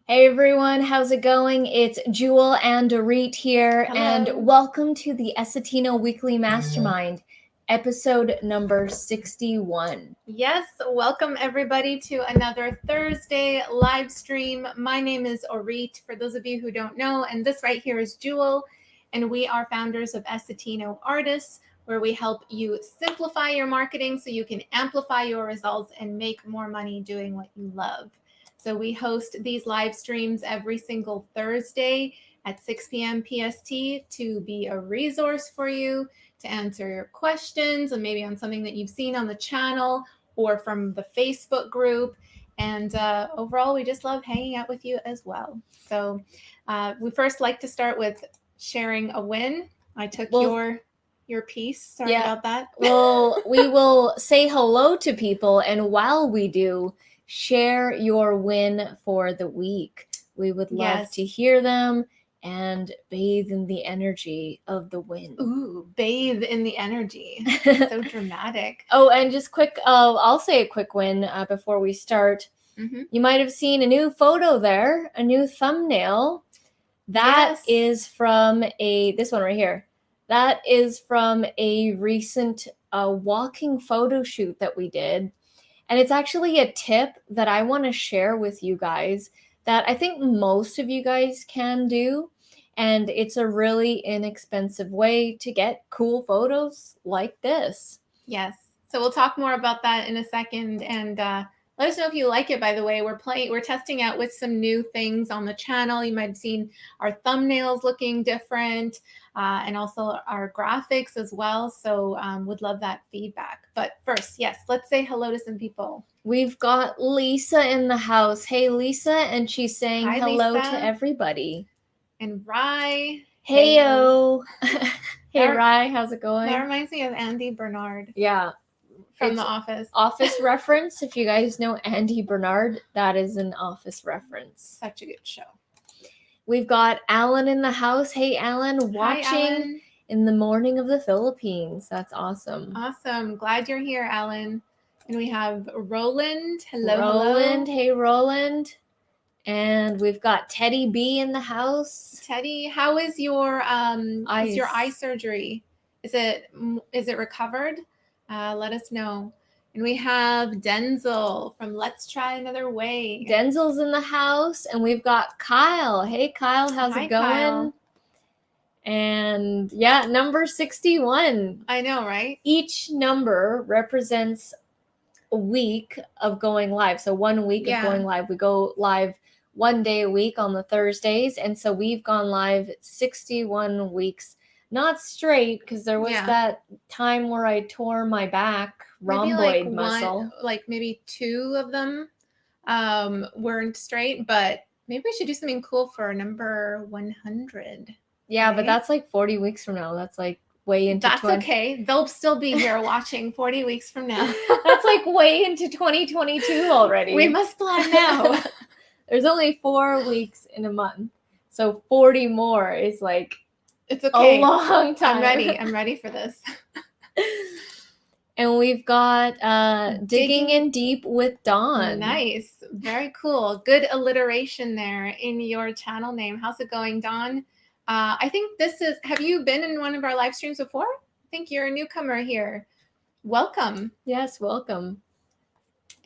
Hey everyone, how's it going? It's Jewel and Dorit here, Hello. and welcome to the Essetino Weekly Mastermind, episode number 61. Yes, welcome everybody to another Thursday live stream. My name is Orit, for those of you who don't know, and this right here is Jewel, and we are founders of Essetino Artists, where we help you simplify your marketing so you can amplify your results and make more money doing what you love. So we host these live streams every single Thursday at 6 p.m. PST to be a resource for you, to answer your questions, and maybe on something that you've seen on the channel or from the Facebook group. And overall, we just love hanging out with you as well. So we first like to start with sharing a win. I took your piece. Sorry about that. Well, we will say hello to people, and while we do, share your win for the week. We would love to hear them and bathe in the energy of the win. Ooh, bathe in the energy. So dramatic. Oh, and just quick, I'll say a quick win before we start. Mm-hmm. You might have seen a new photo there, a new thumbnail. That is from this one right here. That is from a recent walking photo shoot that we did. And it's actually a tip that I want to share with you guys that I think most of you guys can do. And it's a really inexpensive way to get cool photos like this. Yes. So we'll talk more about that in a second. And let us know if you like it, by the way. We're testing out with some new things on the channel. You might have seen our thumbnails looking different and also our graphics as well. So would love that feedback. But first, yes, let's say hello to some people. We've got Lisa in the house. Hey, Lisa. And she's saying Hi, hello Lisa. to everybody. And Rye. Hey-o. Hey, Rye, how's it going? That reminds me of Andy Bernard. Yeah. From The Office. Office reference. If you guys know Andy Bernard, that is an Office reference. Such a good show. We've got Alan in the house. Hey, Alan, watching Alan. In the morning of the Philippines. That's awesome. Awesome. Glad you're here, Alan. And we have Roland. Hello, Roland. hello. Hey, Roland. And we've got Teddy B in the house. Teddy, how is your eye surgery? Is it recovered? Let us know. And we have Denzel from Let's Try Another Way. Denzel's in the house, and we've got Kyle. Hey, Kyle, how's it going? Kyle. And yeah, number 61. I know, right? Each number represents a week of going live. So 1 week of going live. We go live 1 day a week on the Thursdays. And so we've gone live 61 weeks. Not straight, because there was that time where I tore my back rhomboid muscle. Maybe 2 of them weren't straight, but maybe we should do something cool for number 100. Yeah, right? But that's like 40 weeks from now. That's like way into That's okay. They'll still be here watching 40 weeks from now. That's like way into 2022 already. We must plan now. There's only 4 weeks in a month. So 40 more is like... It's okay. A long time. I'm ready for this. And we've got Digging in Deep with Dawn. Nice. Very cool. Good alliteration there in your channel name. How's it going, Dawn? I think have you been in one of our live streams before? I think you're a newcomer here. Welcome. Yes, welcome.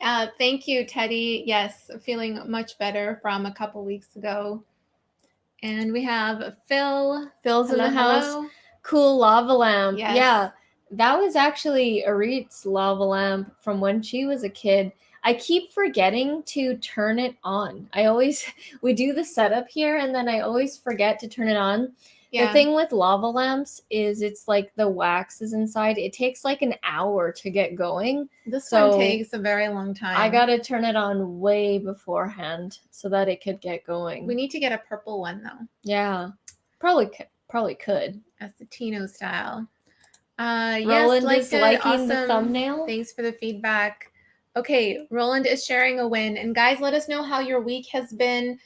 Thank you, Teddy. Yes, feeling much better from a couple weeks ago. And we have Phil. Phil's in the house. Hello. Cool lava lamp. Yes. Yeah, that was actually Arit's lava lamp from when she was a kid. I keep forgetting to turn it on. We do the setup here, and then I always forget to turn it on. Yeah. The thing with lava lamps is it's like the wax is inside. It takes like an hour to get going. This one takes a very long time. I got to turn it on way beforehand so that it could get going. We need to get a purple one, though. Yeah, probably could. Essetino style. Roland is liking the thumbnail. Thanks for the feedback. Okay, Roland is sharing a win. And guys, let us know how your week has been.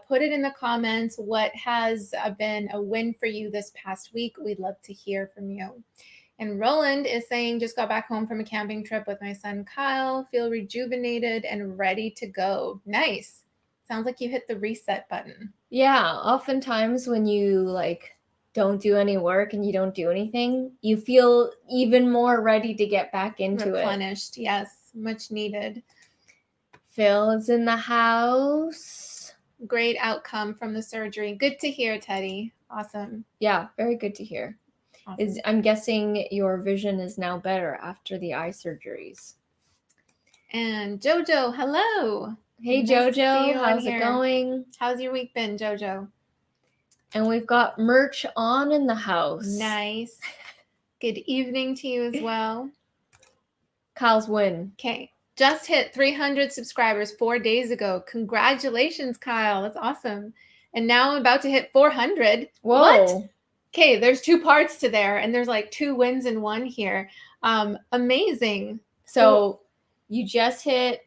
Put it in the comments. What has been a win for you this past week? We'd love to hear from you. And Roland is saying, just got back home from a camping trip with my son Kyle. Feel rejuvenated and ready to go. Nice. Sounds like you hit the reset button. Yeah, oftentimes when you like don't do any work and you don't do anything, you feel even more ready to get back into Replenished, yes, much needed. Phil is in the house. Great outcome from the surgery. Good to hear, Teddy. Awesome. Yeah, very good to hear. Awesome. I'm guessing your vision is now better after the eye surgeries. And Jojo, hello. Hey, Jojo, how's it going? How's your week been, Jojo? And we've got merch on in the house. Nice. Good evening to you as well. Kyle's win. Okay. Just hit 300 subscribers 4 days ago. Congratulations, Kyle. That's awesome. And now I'm about to hit 400. Whoa. What? Okay, there's 2 parts to there, and there's like 2 wins in one here. Amazing. So you just hit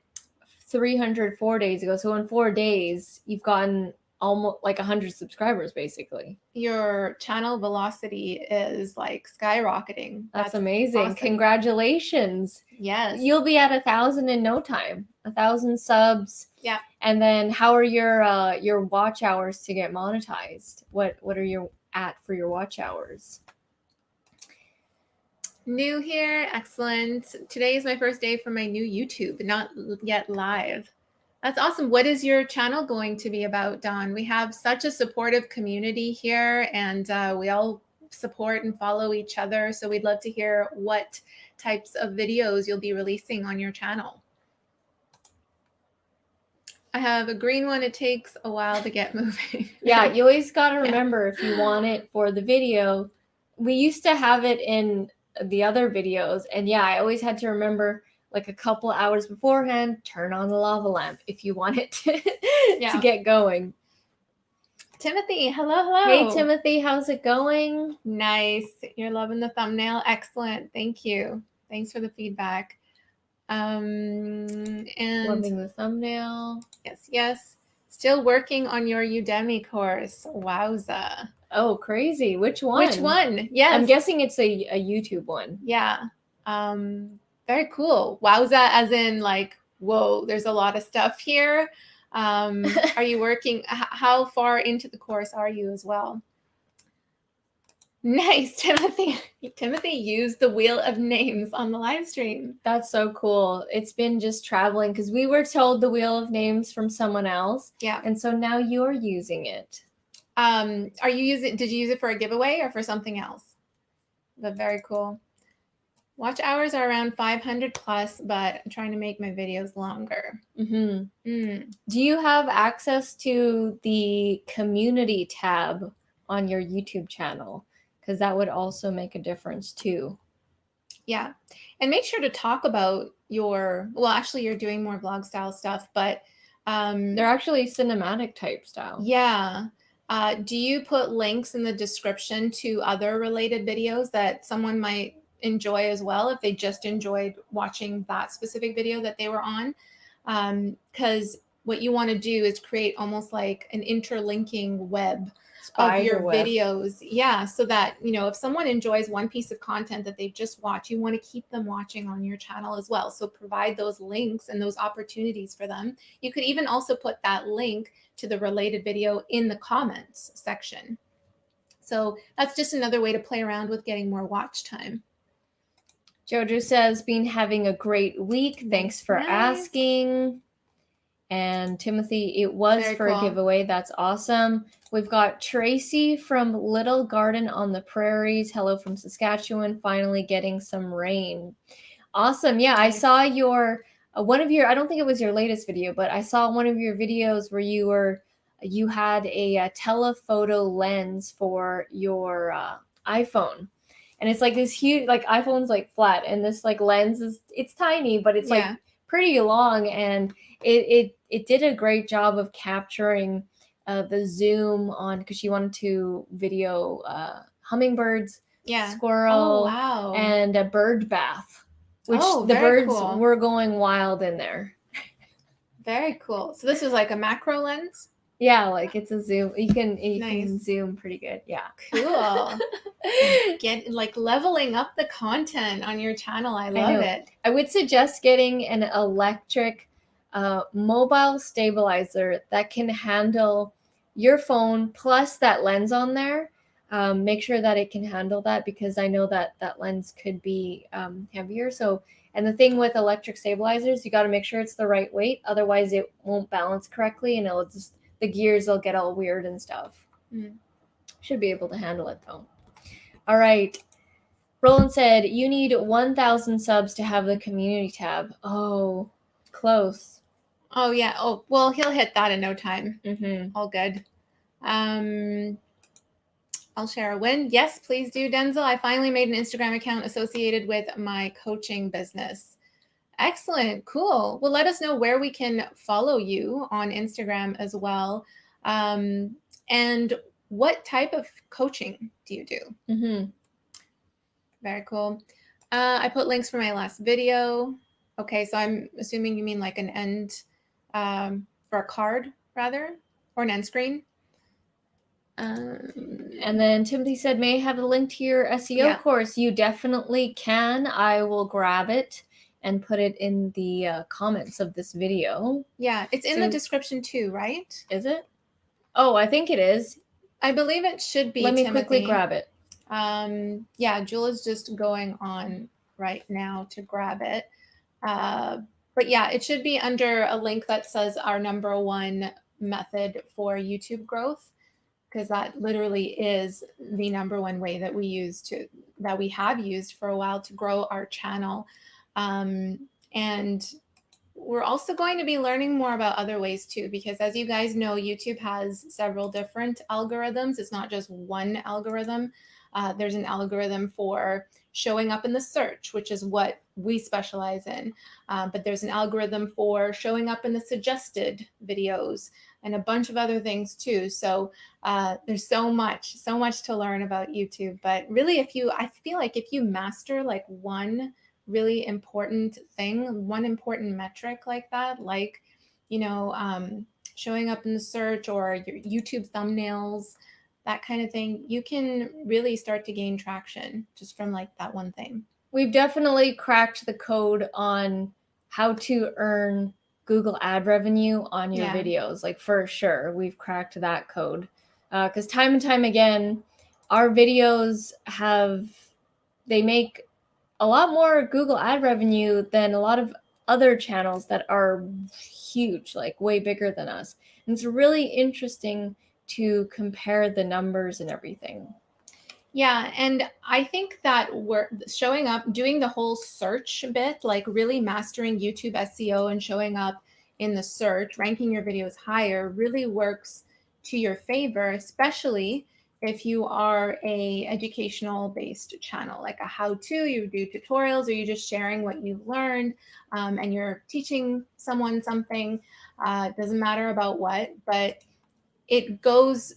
300 4 days ago. So in 4 days, you've gotten almost like 100 subscribers, basically. Your channel velocity is like skyrocketing. That's amazing. Awesome. Congratulations. Yes. You'll be at 1,000 in no time. 1,000 subs. Yeah. And then how are your watch hours to get monetized? What are you at for your watch hours? New here. Excellent. Today is my first day for my new YouTube, not yet live. That's awesome. What is your channel going to be about, Dawn? We have such a supportive community here, and we all support and follow each other. So we'd love to hear what types of videos you'll be releasing on your channel. I have a green one. It takes a while to get moving. Yeah, you always got to remember if you want it for the video. We used to have it in the other videos, and yeah, I always had to remember like a couple hours beforehand, turn on the lava lamp if you want it to get going. Timothy, hello. Hey, Timothy, how's it going? Nice. You're loving the thumbnail. Excellent. Thank you. Thanks for the feedback. And loving the thumbnail. Yes. Still working on your Udemy course. Wowza. Oh, crazy. Which one? Yes. I'm guessing it's a YouTube one. Yeah. Very cool. Wowza, as in like, whoa, there's a lot of stuff here. Are you working? How far into the course are you as well? Nice, Timothy. Timothy used the wheel of names on the live stream. That's so cool. It's been just traveling because we were told the wheel of names from someone else. Yeah. And so now you're using it. Did you use it for a giveaway or for something else? But very cool. Watch hours are around 500 plus, but I'm trying to make my videos longer. Do you have access to the community tab on your YouTube channel? Because that would also make a difference too. Yeah. And make sure to talk about you're doing more vlog style stuff, but they're actually cinematic type style. Yeah. Do you put links in the description to other related videos that someone might enjoy as well if they just enjoyed watching that specific video that they were on? Because what you want to do is create almost like an interlinking web of your videos. Yeah, so that, if someone enjoys one piece of content that they've just watched, you want to keep them watching on your channel as well. So provide those links and those opportunities for them. You could even also put that link to the related video in the comments section. So that's just another way to play around with getting more watch time. Jojo says, been having a great week. Thanks for asking. And Timothy, it was Very for cool. a giveaway. That's awesome. We've got Tracy from Little Garden on the Prairies. Hello from Saskatchewan. Finally getting some rain. Awesome. Yeah, nice. I saw your one of your, I don't think it was your latest video, but I saw one of your videos where you had a telephoto lens for your iPhone. And it's like this huge, like iPhone's like flat, and this like lens it's tiny, but it's like pretty long, and it did a great job of capturing the zoom on, because she wanted to video hummingbirds, squirrel, and a bird bath, which the birds were going wild in there. Very cool. So this is like a macro lens? Yeah, like it's a zoom. You can zoom pretty good. Yeah. Cool. Get like leveling up the content on your channel. I love it. I would suggest getting an electric mobile stabilizer that can handle your phone plus that lens on there. Make sure that it can handle that, because I know that that lens could be heavier. So, and the thing with electric stabilizers, you got to make sure it's the right weight. Otherwise, it won't balance correctly, and it'll just, the gears will get all weird and stuff. Should be able to handle it though. All right. Roland said, you need 1,000 subs to have the community tab. Oh, close. Oh, yeah. Oh, well, he'll hit that in no time. All good. I'll share a win. Yes, please do, Denzel. I finally made an Instagram account associated with my coaching business. Excellent. Cool. Well, let us know where we can follow you on Instagram as well. And what type of coaching do you do? Very cool. I put links for my last video. Okay, so I'm assuming you mean like an end for a card, rather, or an end screen. And then Timothy said, may I have the link to your SEO course? You definitely can. I will grab it and put it in the comments of this video. Yeah, it's in the description too, right? Is it? Oh, I think it is. I believe it should be. Let me quickly grab it. Yeah, Jewel is just going on right now to grab it. But yeah, it should be under a link that says our #1 method for YouTube growth, because that literally is the #1 way that we have used for a while to grow our channel. And we're also going to be learning more about other ways too, because as you guys know, YouTube has several different algorithms. It's not just one algorithm. There's an algorithm for showing up in the search, which is what we specialize in. But there's an algorithm for showing up in the suggested videos and a bunch of other things too. So there's so much to learn about YouTube. But really, I feel like if you master like one really important thing, one important metric like that, like, showing up in the search or your YouTube thumbnails, that kind of thing, you can really start to gain traction just from like that one thing. We've definitely cracked the code on how to earn Google ad revenue on your videos. Like, for sure, we've cracked that code. Because time and time again, our videos they make a lot more Google ad revenue than a lot of other channels that are huge, like way bigger than us. And it's really interesting to compare the numbers and everything. Yeah, and I think that we're showing up, doing the whole search bit, like really mastering YouTube SEO and showing up in the search, ranking your videos higher, really works to your favor, especially if you are a educational based channel, like a how-to, you do tutorials, or you're just sharing what you've learned, and you're teaching someone something. Doesn't matter about what, but it goes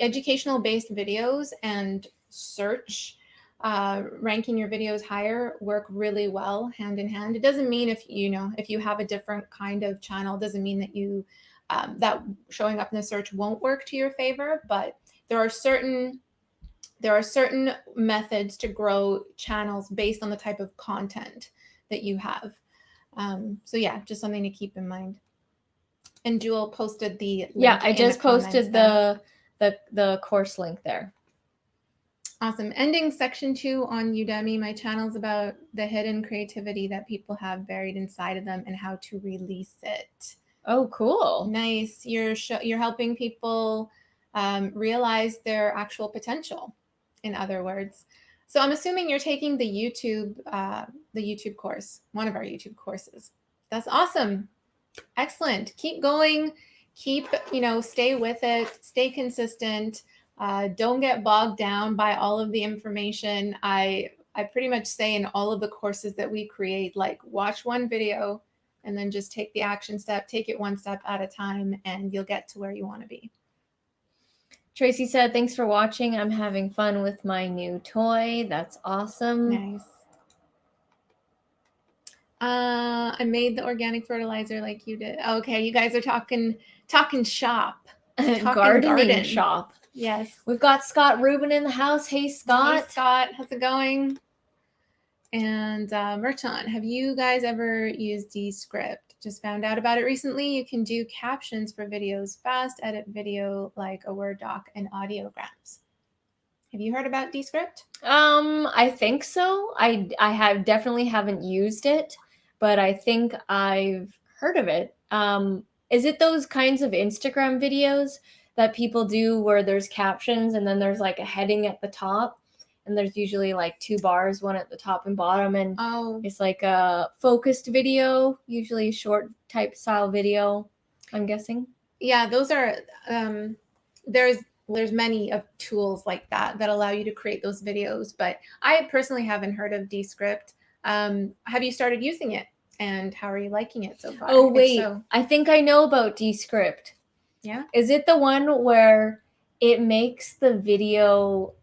educational based videos and search, ranking your videos higher, work really well hand in hand. It doesn't mean if you have a different kind of channel, doesn't mean that you that showing up in the search won't work to your favor, but there are certain methods to grow channels based on the type of content that you have. So yeah, just something to keep in mind. And Jewel posted the link. Yeah, I just posted the course link there. Awesome. Ending section 2 on Udemy. My channel's about the hidden creativity that people have buried inside of them and how to release it. Oh, cool. Nice. You're helping people realize their actual potential, in other words. So I'm assuming you're taking the YouTube course, one of our YouTube courses. That's awesome. Excellent. Keep going. Stay with it. Stay consistent. Don't get bogged down by all of the information. I pretty much say in all of the courses that we create, like, watch one video and then just take the action step, take it one step at a time, and you'll get to where you want to be. Tracy said, thanks for watching. I'm having fun with my new toy. That's awesome. Nice. I made the organic fertilizer like you did. Okay, you guys are talking shop. Gardening shop. Yes. We've got Scott Rubin in the house. Hey, Scott. Hey, Scott. How's it going? And Merchant, have you guys ever used Descript Just found out about it recently. You can do captions for videos fast, edit video like a Word doc, and audiograms. Have you heard about Descript? I think so. I definitely haven't used it, but I think I've heard of it. Is it those kinds of Instagram videos that people do where there's captions and then there's like a heading at the top, and there's usually like 2 bars, one at the top and bottom, and it's like a focused video, usually a short type style video, I'm guessing. Yeah, those are there's many of tools like that allow you to create those videos, but I personally haven't heard of Descript. Have you started using it, and how are you liking it so far? Oh wait, I think I know about Descript. Yeah, is it the one where it makes the video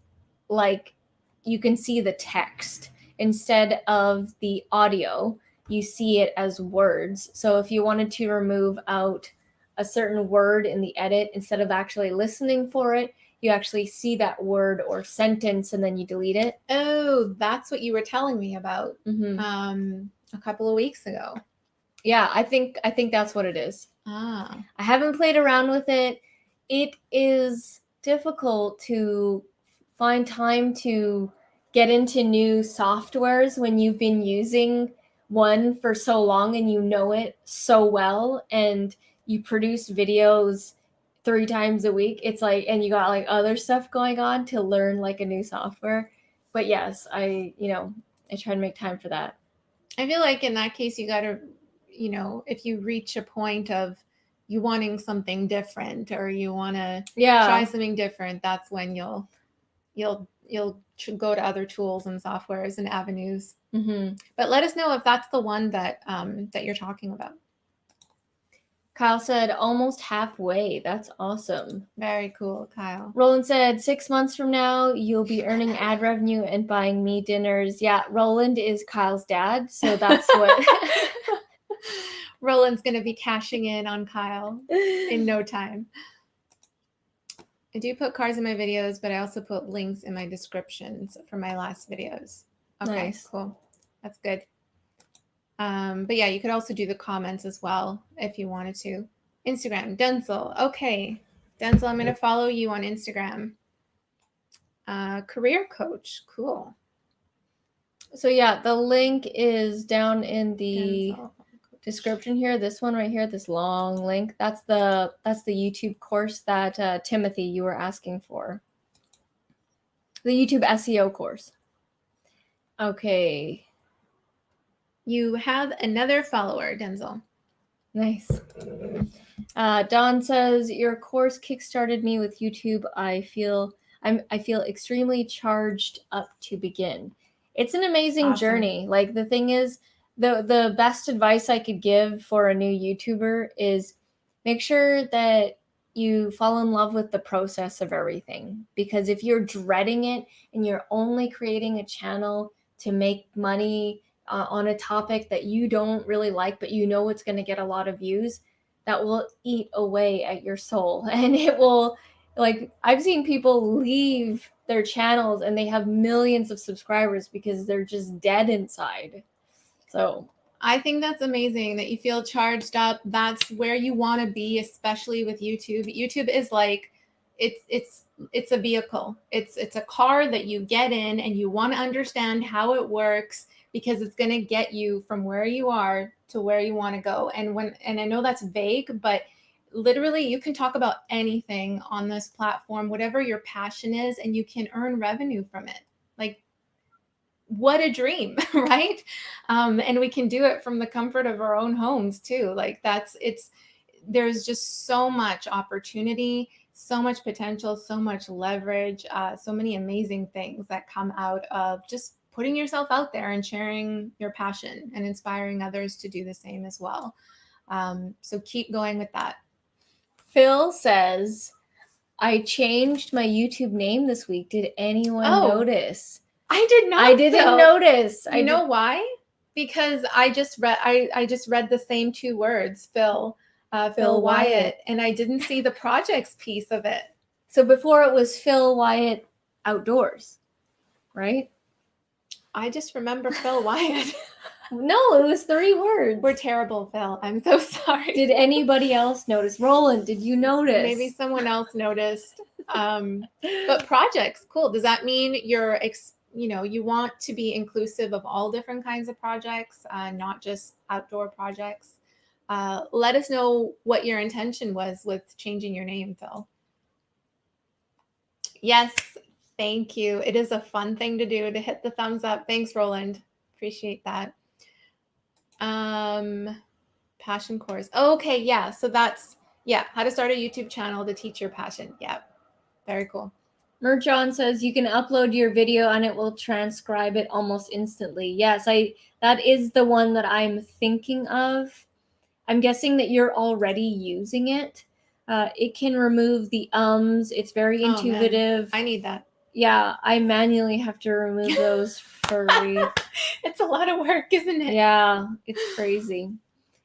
like you can see the text instead of the audio? You see it as words. So if you wanted to remove out a certain word in the edit, instead of actually listening for it, you actually see that word or sentence and then you delete it. Oh, that's what you were telling me about a couple of weeks ago. Yeah, I think that's what it is. I haven't played around with it. It is difficult to find time to get into new softwares when you've been using one for so long and you know it so well, and you produce videos 3 times a week. It's like, and you got like other stuff going on to learn like a new software. But yes, I try to make time for that. I feel like in that case, you got to, if you reach a point of you wanting something different, or you want to try something different, that's when you'll go to other tools and softwares and avenues. Mm-hmm. But let us know if that's the one that you're talking about. Kyle said almost halfway. That's awesome. Very cool, Kyle. Roland said 6 months from now, you'll be earning ad revenue and buying me dinners. Yeah, Roland is Kyle's dad, so that's what... Roland's going to be cashing in on Kyle in no time. I do put cards in my videos, but I also put links in my descriptions for my last videos. Okay, nice. Cool. That's good. But yeah, you could also do the comments as well if you wanted to. Instagram, Denzel. Okay, Denzel, I'm going to follow you on Instagram. Career coach. Cool. So yeah, the link is down in the description here. This one right here, this long link. That's the YouTube course that Timothy, you were asking for. The YouTube SEO course. Okay. You have another follower, Denzel. Nice. Don says, your course kickstarted me with YouTube. I feel extremely charged up to begin. It's an amazing journey. Like, the thing is, the best advice I could give for a new YouTuber is make sure that you fall in love with the process of everything. Because if you're dreading it and you're only creating a channel to make money on a topic that you don't really like, but you know it's going to get a lot of views, that will eat away at your soul. And it will, like, I've seen people leave their channels and they have millions of subscribers because they're just dead inside. So I think that's amazing that you feel charged up. That's where you want to be, especially with YouTube. YouTube is like, it's a vehicle. It's a car that you get in and you want to understand how it works, because it's going to get you from where you are to where you want to go. And I know that's vague, but literally you can talk about anything on this platform, whatever your passion is, and you can earn revenue from it. Like, what a dream, right? And we can do it from the comfort of our own homes too. Like, there's just so much opportunity, so much potential, so much leverage, so many amazing things that come out of just putting yourself out there and sharing your passion and inspiring others to do the same as well. So keep going with that. Phil says, I changed my YouTube name this week. Did anyone notice? I did not. I didn't notice. You know why? Because I just read the same 2 words, Phil Wyatt, and I didn't see the projects piece of it. So before it was Phil Wyatt Outdoors, right? I just remember Phil Wyatt. No, it was 3 words. We're terrible, Phil. I'm so sorry. Did anybody else notice? Roland, did you notice? Maybe someone else noticed. But projects, cool. Does that mean you want to be inclusive of all different kinds of projects, not just outdoor projects? Let us know what your intention was with changing your name, Phil. Yes, thank you. It is a fun thing to do, to hit the thumbs up. Thanks, Roland. Appreciate that. Passion course. Okay, yeah. So that's, how to start a YouTube channel to teach your passion. Yeah, very cool. Merchon says you can upload your video and it will transcribe it almost instantly. Yes, that is the one that I'm thinking of. I'm guessing that you're already using it. It can remove the ums. It's very intuitive. I need that. Yeah, I manually have to remove those for It's a lot of work, isn't it? Yeah, it's crazy.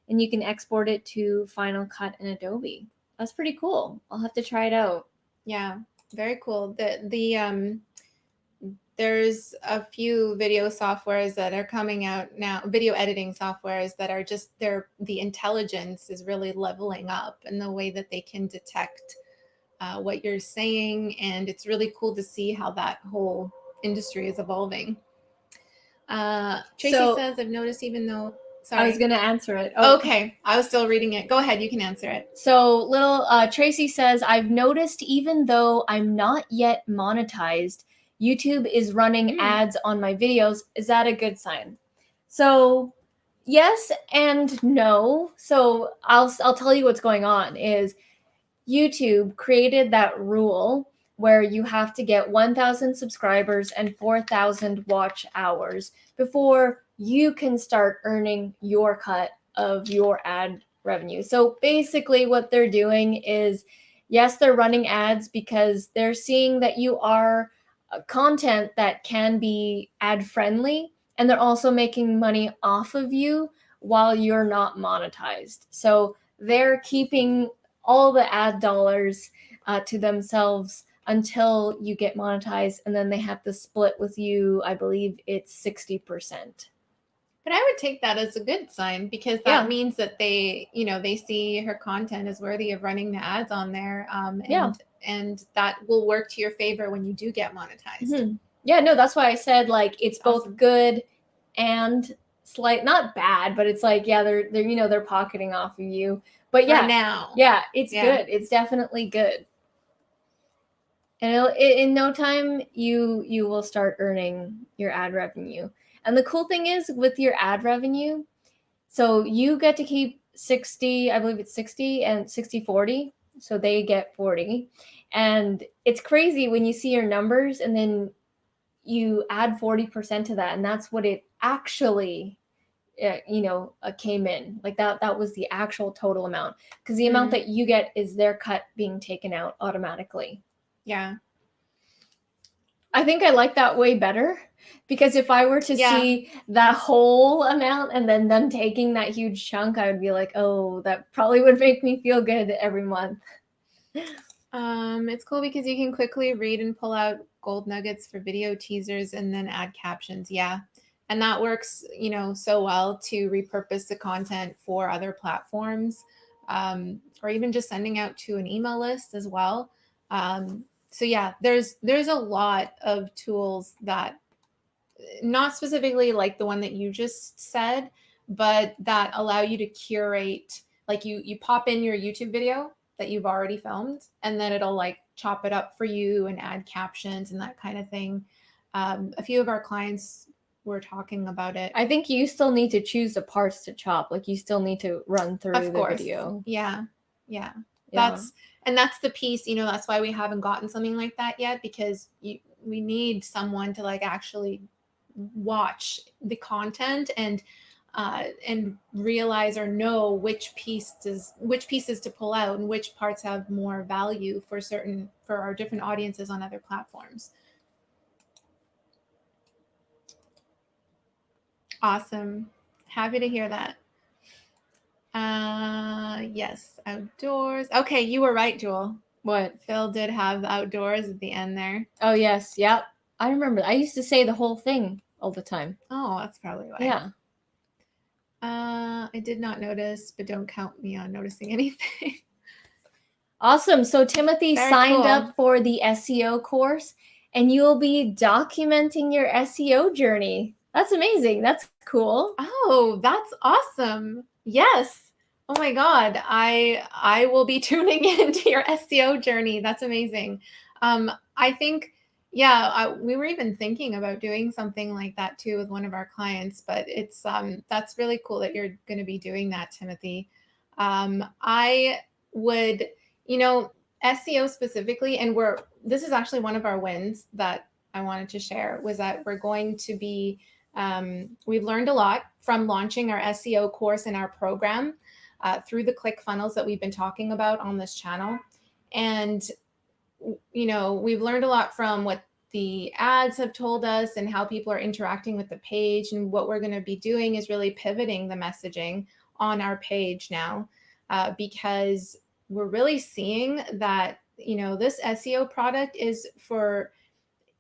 And you can export it to Final Cut and Adobe. That's pretty cool. I'll have to try it out. Yeah, very cool. There's a few video softwares that are coming out now, video editing softwares that are just the intelligence is really leveling up in the way that they can detect what you're saying. And it's really cool to see how that whole industry is evolving. Tracy says, I've noticed even though... Sorry. I was going to answer it. Oh. Okay. I was still reading it. Go ahead. You can answer it. So Tracy says, I've noticed even though I'm not yet monetized, YouTube is running ads on my videos. Is that a good sign? So yes and no. So I'll tell you what's going on is YouTube created that rule where you have to get 1,000 subscribers and 4,000 watch hours before you can start earning your cut of your ad revenue. So basically what they're doing is, yes, they're running ads because they're seeing that you are content that can be ad friendly, and they're also making money off of you while you're not monetized. So they're keeping all the ad dollars to themselves until you get monetized, and then they have to split with you. I believe it's 60%. But I would take that as a good sign because that means that they see her content is worthy of running the ads on there. And that will work to your favor when you do get monetized. Mm-hmm. Yeah, no, that's why I said it's both good and not bad, but it's they're pocketing off of you. But right now, it's good. It's definitely good. And in no time, you will start earning your ad revenue. And the cool thing is with your ad revenue, so you get to keep 60, I believe it's 60 and 60-40. So they get 40. And it's crazy when you see your numbers and then you add 40% to that. And that's what it actually, came in. That was the actual total amount. Because the amount that you get is their cut being taken out automatically. Yeah. I think I like that way better because if I were to see that whole amount and then them taking that huge chunk, I would be like, oh, that probably would make me feel good every month. It's cool because you can quickly read and pull out gold nuggets for video teasers and then add captions. Yeah. And that works, so well to repurpose the content for other platforms, or even just sending out to an email list as well. So yeah, there's a lot of tools that, not specifically like the one that you just said, but that allow you to curate, you pop in your YouTube video that you've already filmed, and then it'll chop it up for you and add captions and that kind of thing. A few of our clients were talking about it. I think you still need to choose the parts to chop. You still need to run through the video. Yeah. That's the piece, that's why we haven't gotten something like that yet, because we need someone to actually watch the content and realize or know which pieces to pull out and which parts have more value for our different audiences on other platforms. Awesome. Happy to hear that. Yes, outdoors. Okay, you were right, Jewel. What? Phil did have outdoors at the end there. Oh, yes. Yep. I remember. I used to say the whole thing all the time. Oh, that's probably why. Yeah. I did not notice, but don't count me on noticing anything. Awesome. So Timothy signed up for the SEO course, and you'll be documenting your SEO journey. That's amazing. That's cool. Oh, that's awesome. Yes. Oh my God. I will be tuning into your SEO journey. That's amazing. I think, yeah, we were even thinking about doing something like that too with one of our clients, but it's that's really cool that you're going to be doing that, Timothy. I would, SEO specifically, and this is actually one of our wins that I wanted to share, was that we're going to be we've learned a lot from launching our SEO course and our program through the click funnels that we've been talking about on this channel. And, we've learned a lot from what the ads have told us and how people are interacting with the page. And what we're going to be doing is really pivoting the messaging on our page now because we're really seeing that, this SEO product is for,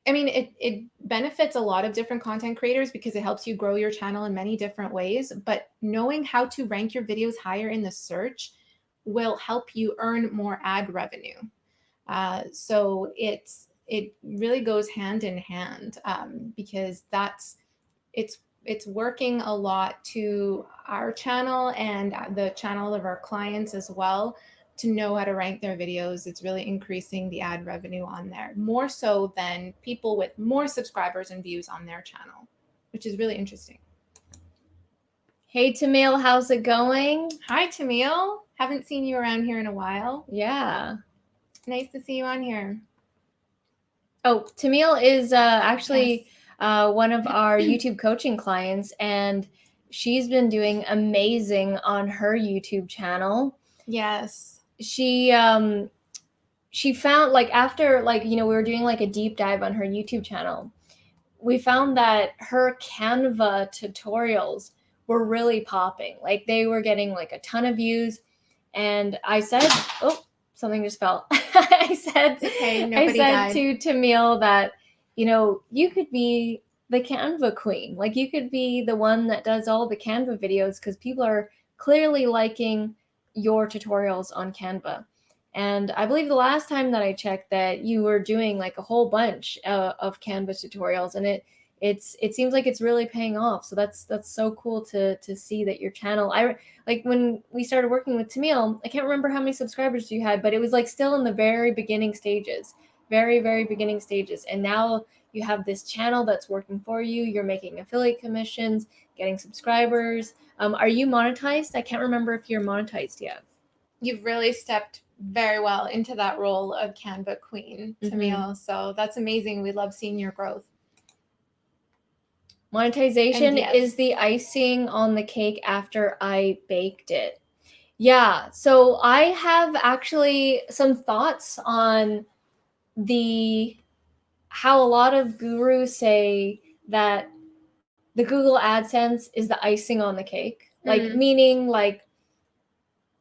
it benefits a lot of different content creators because it helps you grow your channel in many different ways. But knowing how to rank your videos higher in the search will help you earn more ad revenue. So it really goes hand in hand because it's working a lot to our channel and the channel of our clients as well. To know how to rank their videos, it's really increasing the ad revenue on there, more so than people with more subscribers and views on their channel, which is really interesting. Hey, Tamil, how's it going? Hi, Tamil. Haven't seen you around here in a while. Yeah. Nice to see you on here. Oh, Tamil is actually one of our YouTube coaching clients, and she's been doing amazing on her YouTube channel. Yes. She found, like, after, like, we were doing like a deep dive on her YouTube channel, we found that her Canva tutorials were really popping. Like, they were getting like a ton of views. And I said, oh, something just fell. I said died. to Tamil that, you could be the Canva queen. Like, you could be the one that does all the Canva videos because people are clearly liking your tutorials on Canva. And I believe the last time that I checked that you were doing like a whole bunch of Canva tutorials, and it seems like it's really paying off. So that's so cool to see that your channel, like when we started working with Tamil, I can't remember how many subscribers you had, but it was like still in the very beginning stages, very, very beginning stages. And now you have this channel that's working for you. You're making affiliate commissions, getting subscribers. Are you monetized? I can't remember if you're monetized yet. You've really stepped very well into that role of Canva queen, Tamil. So that's amazing. We love seeing your growth. Monetization is the icing on the cake after I baked it. Yeah, so I have actually some thoughts on how a lot of gurus say that the Google AdSense is the icing on the cake. Like, meaning, like,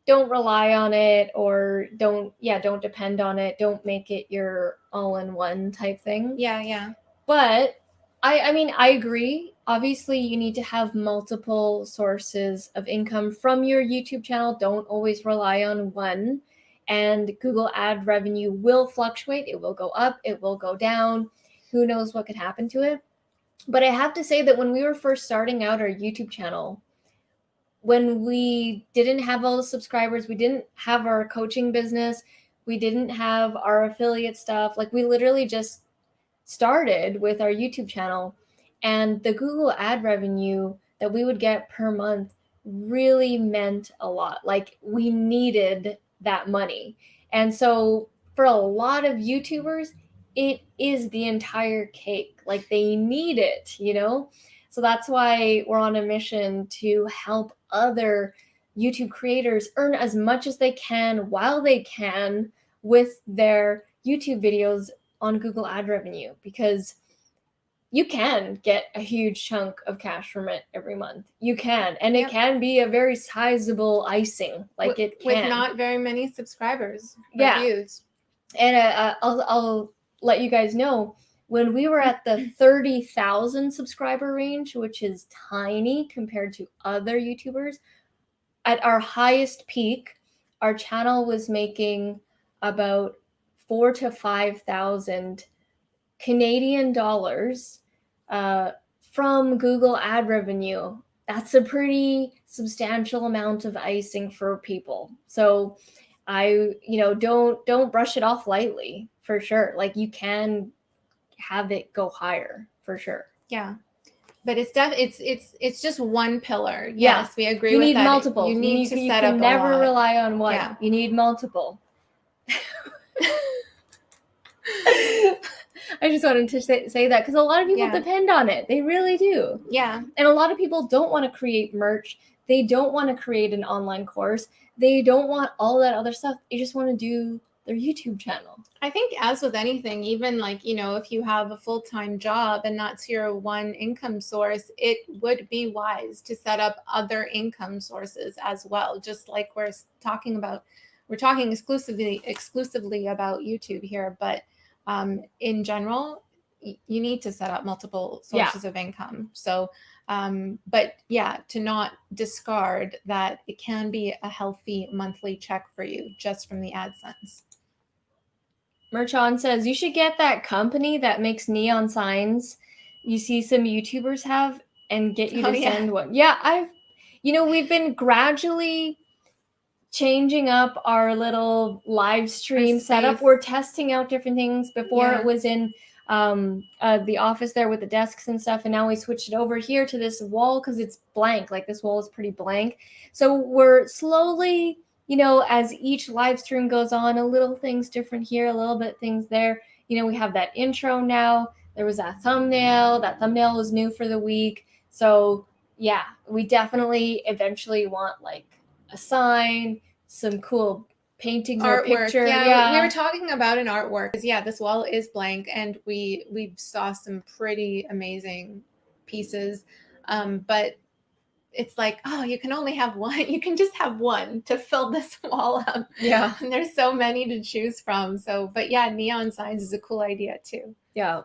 don't rely on it, or don't depend on it. Don't make it your all-in-one type thing. Yeah. But I mean, I agree. Obviously, you need to have multiple sources of income from your YouTube channel. Don't always rely on one. And Google ad revenue will fluctuate. It will go up. It will go down. Who knows what could happen to it? But I have to say that when we were first starting out our YouTube channel, when we didn't have all the subscribers, we didn't have our coaching business, we didn't have our affiliate stuff. Like, we literally just started with our YouTube channel, and the Google ad revenue that we would get per month really meant a lot. Like, we needed that money. And so for a lot of YouTubers, it is the entire cake. Like, they need it, So that's why we're on a mission to help other YouTube creators earn as much as they can while they can with their YouTube videos on Google ad revenue, because you can get a huge chunk of cash from it every month. You can, and it can be a very sizable icing. Like, it can. With not very many subscribers or views. And I'll let you guys know, when we were at the 30,000 subscriber range, which is tiny compared to other YouTubers, at our highest peak, our channel was making about 4,000 to 5,000 Canadian dollars from Google ad revenue. That's a pretty substantial amount of icing for people. So don't brush it off lightly, for sure. Like, you can have it go higher, for sure. Yeah. But it's just one pillar. Yes, we agree with that. You need multiple. You need to set up. You can never rely on one. Yeah. You need multiple. I just wanted to say that because a lot of people depend on it. They really do. Yeah. And a lot of people don't want to create merch. They don't want to create an online course. They don't want all that other stuff. They just want to do their YouTube channel. I think, as with anything, even if you have a full-time job and that's your one income source, it would be wise to set up other income sources as well. Just like we're talking exclusively about YouTube here, but in general, you need to set up multiple sources of income. So, but to not discard that it can be a healthy monthly check for you just from the AdSense. Merchon says, you should get that company that makes neon signs you see some YouTubers have and get you to send one. Yeah, we've been gradually changing up our little live stream setup. We're testing out different things. Before it was in the office there with the desks and stuff, and now we switched it over here to this wall because it's blank. Like, this wall is pretty blank. So we're slowly, as each live stream goes on, a little things different here, a little bit things there. We have that intro now. There was that thumbnail. That thumbnail was new for the week. So yeah, we definitely eventually want like a sign, some cool paintings or picture. Yeah, we were talking about an artwork. This wall is blank, and we saw some pretty amazing pieces. But it's like, oh, you can only have one. You can just have one to fill this wall up. Yeah. And there's so many to choose from. So, but yeah, neon signs is a cool idea too. Yeah.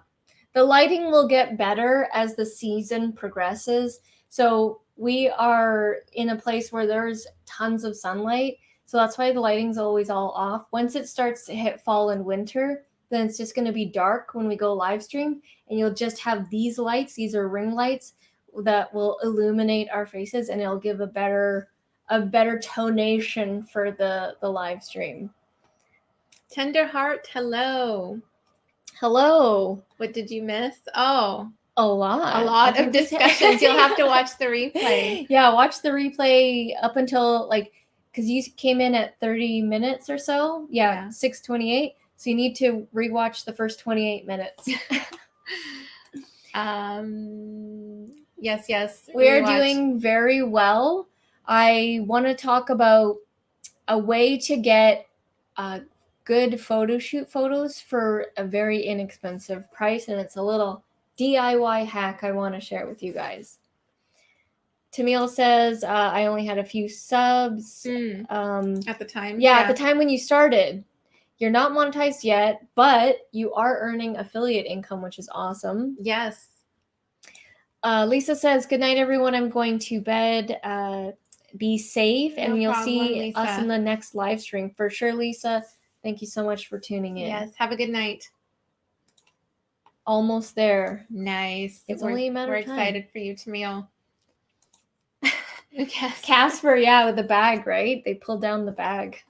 The lighting will get better as the season progresses. So we are in a place where there's tons of sunlight. So that's why the lighting's always all off. Once it starts to hit fall and winter, then it's just going to be dark when we go live stream. And you'll just have these lights. These are ring lights that will illuminate our faces, and it'll give a better tonation for the live stream. Tender Heart, hello. What did you miss? Oh, a lot of discussions. You'll have to watch the replay. Yeah, watch the replay up until because you came in at 30 minutes or so. Yeah. 6:28. So you need to rewatch the first 28 minutes. Yes. We are doing very well. I want to talk about a way to get good photo shoot photos for a very inexpensive price, and it's a little DIY hack I want to share with you guys. Tamil says, I only had a few subs. At the time? Yeah, at the time when you started. You're not monetized yet, but you are earning affiliate income, which is awesome. Yes. Lisa says, good night, everyone. I'm going to bed. Be safe, and you'll see us in the next live stream. For sure, Lisa. Thank you so much for tuning in. Yes, have a good night. Almost there. Nice. It's only a matter of time. We're excited for you, Tamil. Yes. Casper, with the bag, right? They pulled down the bag.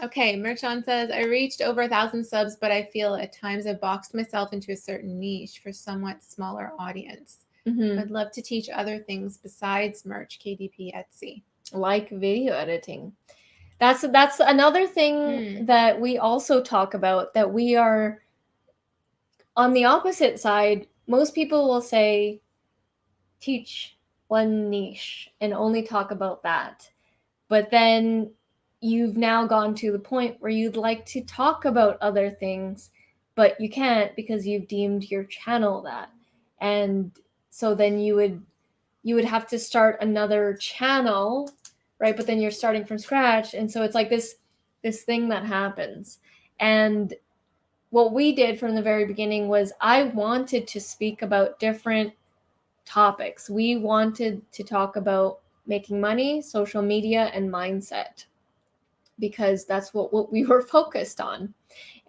Okay, Merchon says, I reached over 1,000 subs, but I feel at times I've boxed myself into a certain niche for somewhat smaller audience. Mm-hmm. I'd love to teach other things besides merch, KDP, Etsy. Like video editing. That's another thing that we also talk about, that we are on the opposite side. Most people will say, teach one niche and only talk about that. But then you've now gone to the point where you'd like to talk about other things, but you can't because you've deemed your channel that. And so then you would have to start another channel, right? But then you're starting from scratch. And so it's like this thing that happens. And what we did from the very beginning was I wanted to speak about different topics. We wanted to talk about making money, social media, and mindset, because that's what we were focused on.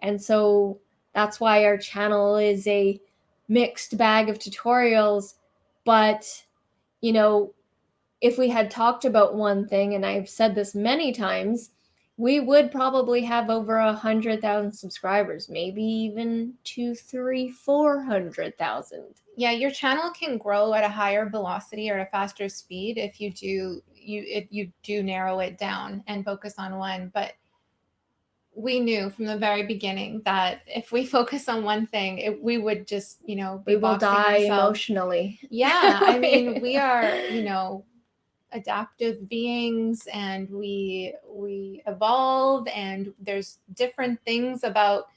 And so that's why our channel is a mixed bag of tutorials. But, you know, if we had talked about one thing, and I've said this many times, we would probably have over 100,000 subscribers, maybe even 2, 3, 400,000. Yeah, your channel can grow at a higher velocity or at a faster speed if you do narrow it down and focus on one. But we knew from the very beginning that if we focus on one thing, we would just, be we will die ourselves emotionally. Yeah, I mean, we are, adaptive beings, and we evolve, and there's different things about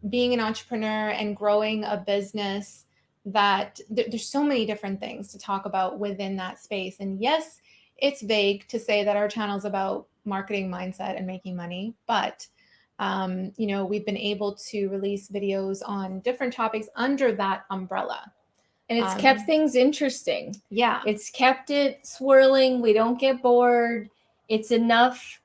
being an entrepreneur and growing a business that there's so many different things to talk about within that space. And yes, it's vague to say that our channel is about marketing, mindset, and making money, but we've been able to release videos on different topics under that umbrella. And it's kept things interesting. Yeah. It's kept it swirling. We don't get bored. It's enough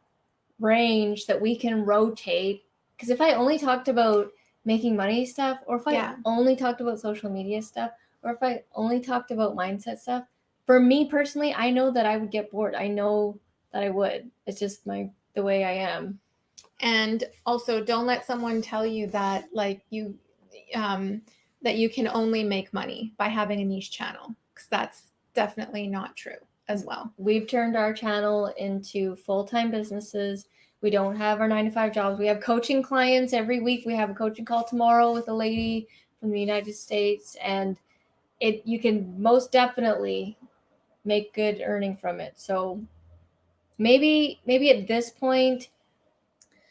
range that we can rotate. Because if I only talked about making money stuff, or if I only talked about social media stuff, or if I only talked about mindset stuff, for me personally, I know that I would get bored. I know that I would. It's just the way I am. And also, don't let someone tell you that that you can only make money by having a niche channel, because that's definitely not true as well. We've turned our channel into full-time businesses. We don't have our 9-to-5 jobs. We have coaching clients every week. We have a coaching call tomorrow with a lady from the United States, and you can most definitely make good earning from it. So maybe at this point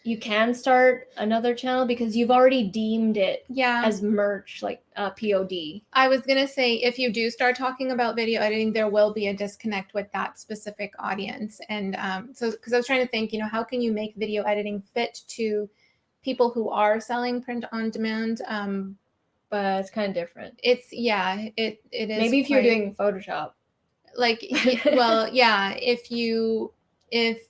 you can start another channel because you've already deemed it as merch, like POD. I was going to say, if you do start talking about video editing, there will be a disconnect with that specific audience. And because I was trying to think, how can you make video editing fit to people who are selling print on demand? But it's kind of different. It is. Maybe if you're doing Photoshop. If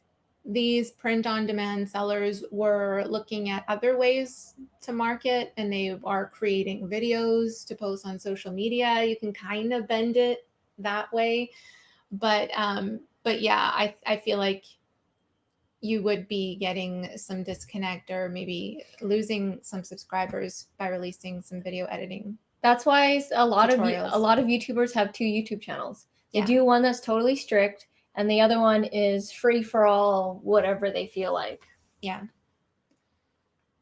these print on demand sellers were looking at other ways to market, and they are creating videos to post on social media, you can kind of bend it that way. But yeah, I feel like you would be getting some disconnect, or maybe losing some subscribers by releasing some video editing. That's why a lot of YouTubers have 2 YouTube channels. They do one that's totally strict, and the other one is free for all, whatever they feel like. Yeah.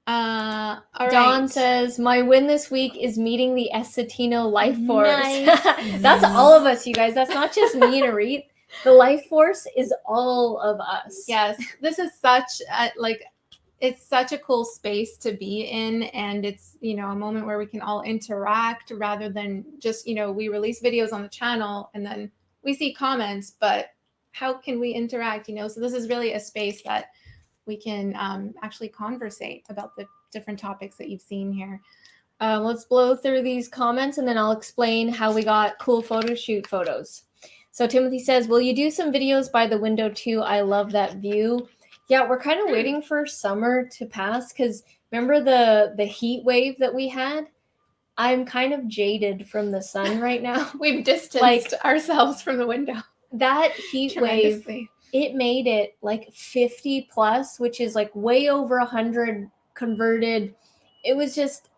Dawn says, my win this week is meeting the Essetino Life Force. Nice. That's all of us, you guys. That's not just me and Arit. The Life Force is all of us. Yes. This is it's such a cool space to be in, and it's, a moment where we can all interact rather than just, we release videos on the channel and then we see comments, but how can we interact, So this is really a space that we can actually conversate about the different topics that you've seen here. Let's blow through these comments, and then I'll explain how we got cool photo shoot photos. So Timothy says, will you do some videos by the window too? I love that view. Yeah, we're kind of waiting for summer to pass, because remember the heat wave that we had? I'm kind of jaded from the sun right now. We've distanced ourselves from the window. That heat wave, it made it 50 plus, which is way over 100 converted. It was just,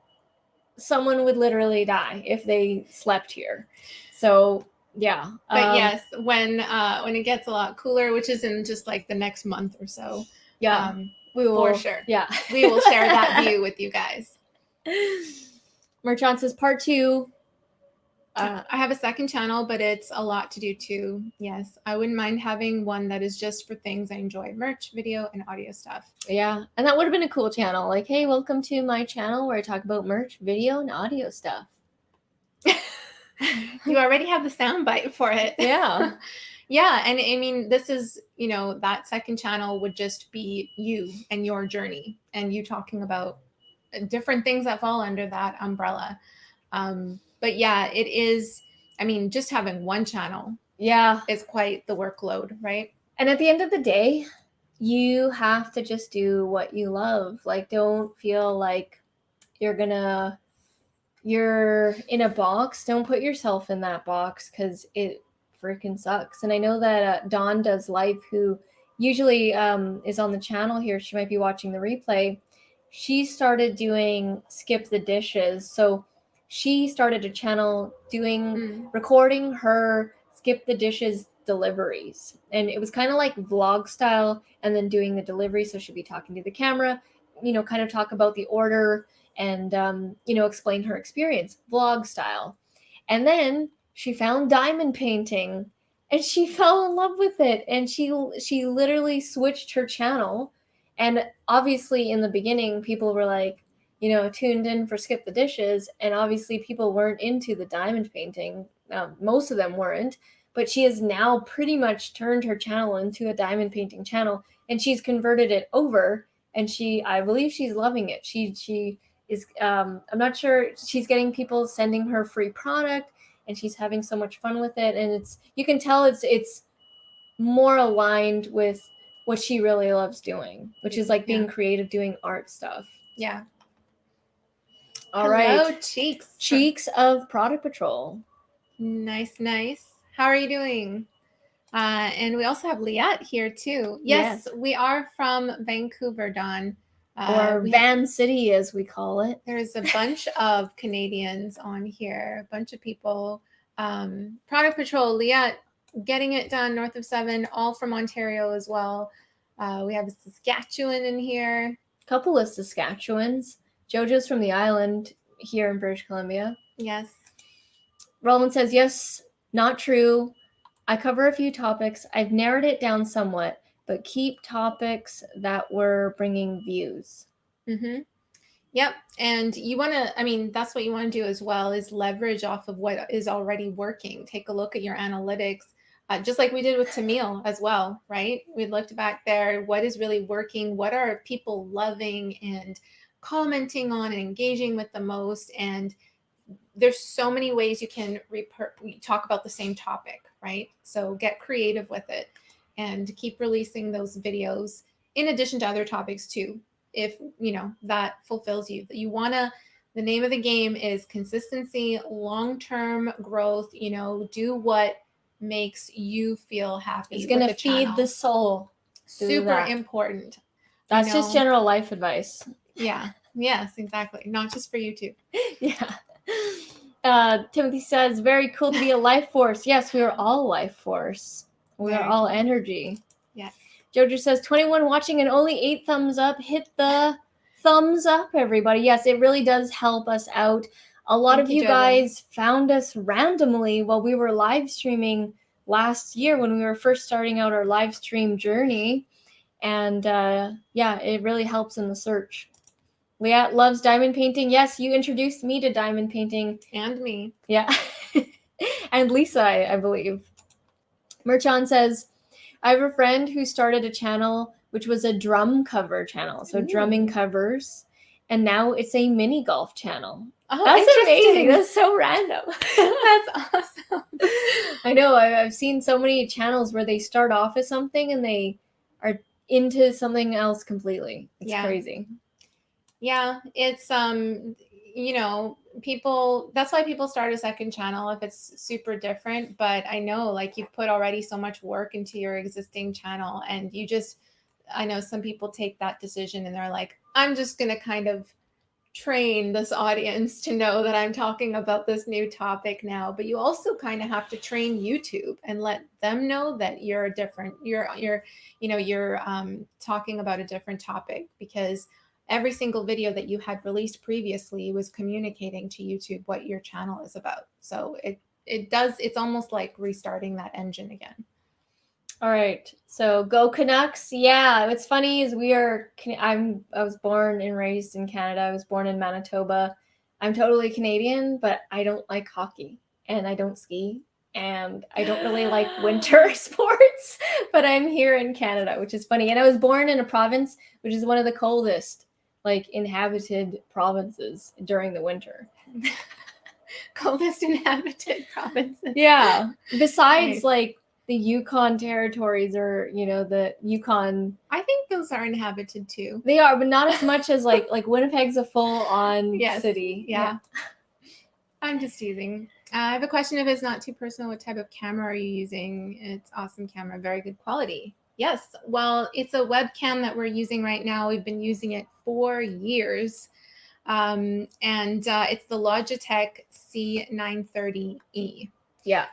someone would literally die if they slept here. So yeah. But yes, when it gets a lot cooler, which is in just the next month or so. Yeah. We will, for sure. Yeah. We will share that view with you guys. Merchant says part 2. I have a second channel, but it's a lot to do too. Yes, I wouldn't mind having one that is just for things I enjoy: merch, video, and audio stuff. Yeah, and that would have been a cool channel. Hey, welcome to my channel where I talk about merch, video, and audio stuff. You already have the soundbite for it. Yeah. Yeah, and I mean, this is, that second channel would just be you and your journey, and you talking about different things that fall under that umbrella. But yeah, it is, I mean, just having one channel is quite the workload, right? And at the end of the day, you have to just do what you love. Like, don't feel like you're in a box. Don't put yourself in that box, because it freaking sucks. And I know that Dawn does life, who usually is on the channel here. She might be watching the replay. She started doing skip the dishes. So she started a channel recording her skip the dishes deliveries. And it was kind of like vlog style, and then doing the delivery. So she'd be talking to the camera, kind of talk about the order, and explain her experience, vlog style. And then she found diamond painting, and she fell in love with it, and she literally switched her channel. And obviously in the beginning, people were like, tuned in for skip the dishes, and obviously people weren't into the diamond painting. Most of them weren't, but she has now pretty much turned her channel into a diamond painting channel, and she's converted it over, and I believe she's loving it. She is, I'm not sure, she's getting people sending her free product, and she's having so much fun with it. And you can tell it's more aligned with what she really loves doing, which is like being creative, doing art stuff. Yeah. All right. Hello, Cheeks. Cheeks of Product Patrol. Nice. How are you doing? And we also have Liat here too. Yes, we are from Vancouver, Dawn. Or Van City, as we call it. There's a bunch of Canadians on here, a bunch of people. Product Patrol, Liat, getting it done north of 7, all from Ontario as well. We have a Saskatchewan in here. A couple of Saskatchewans. Jojo's from the island here in British Columbia. Yes. Roland says, yes, not true. I cover a few topics. I've narrowed it down somewhat, but keep topics that were bringing views. Mm-hmm. Yep. And you want to, that's what you want to do as well, is leverage off of what is already working. Take a look at your analytics, just like we did with Tamil as well, right? We looked back there. What is really working? What are people loving and commenting on and engaging with the most? And there's so many ways you can talk about the same topic, right? So get creative with it and keep releasing those videos in addition to other topics too, if that fulfills you. The name of the game is consistency, long-term growth. Do what makes you feel happy. It's going to feed the soul. Super important. That's just general life advice. Yeah. Yes, exactly. Not just for you too. Yeah. Timothy says, very cool to be a life force. Yes, we are all life force. We are all energy. Yes. Jojo says, 21 watching and only 8 thumbs up. Hit the thumbs up, everybody. Yes, it really does help us out. A lot of you guys found us randomly while we were live streaming last year when we were first starting out our live stream journey. And it really helps in the search. Liat loves diamond painting. Yes, you introduced me to diamond painting. And me. Yeah. And Lisa, I believe. Merchan says, I have a friend who started a channel which was a drum cover channel. So drumming covers. And now it's a mini golf channel. Oh, that's amazing. That's so random. That's awesome. I know. I've seen so many channels where they start off as something and they are into something else completely. It's crazy. Yeah, it's people, that's why people start a second channel if it's super different. But I know, like, you've put already so much work into your existing channel, and I know some people take that decision and they're like, I'm just going to kind of train this audience to know that I'm talking about this new topic now. But you also kind of have to train YouTube and let them know that you're talking about a different topic, because every single video that you had released previously was communicating to YouTube what your channel is about. So it's almost like restarting that engine again. All right. So go Canucks. Yeah. What's funny is I was born and raised in Canada. I was born in Manitoba. I'm totally Canadian, but I don't like hockey and I don't ski and I don't really like winter sports, but I'm here in Canada, which is funny. And I was born in a province which is one of the coldest. like inhabited provinces during the winter. Coldest inhabited provinces. Yeah. Besides Nice. like the Yukon territories, or the Yukon. I think those are inhabited too. They are, but not as much as like Winnipeg's a full-on Yes. city. Yeah. I'm just teasing. I have a question. If it's not too personal, what type of camera are you using? It's awesome camera, very good quality. Yes. Well, it's a webcam that we're using right now. We've been using it for years. And it's the Logitech C930E. Yeah.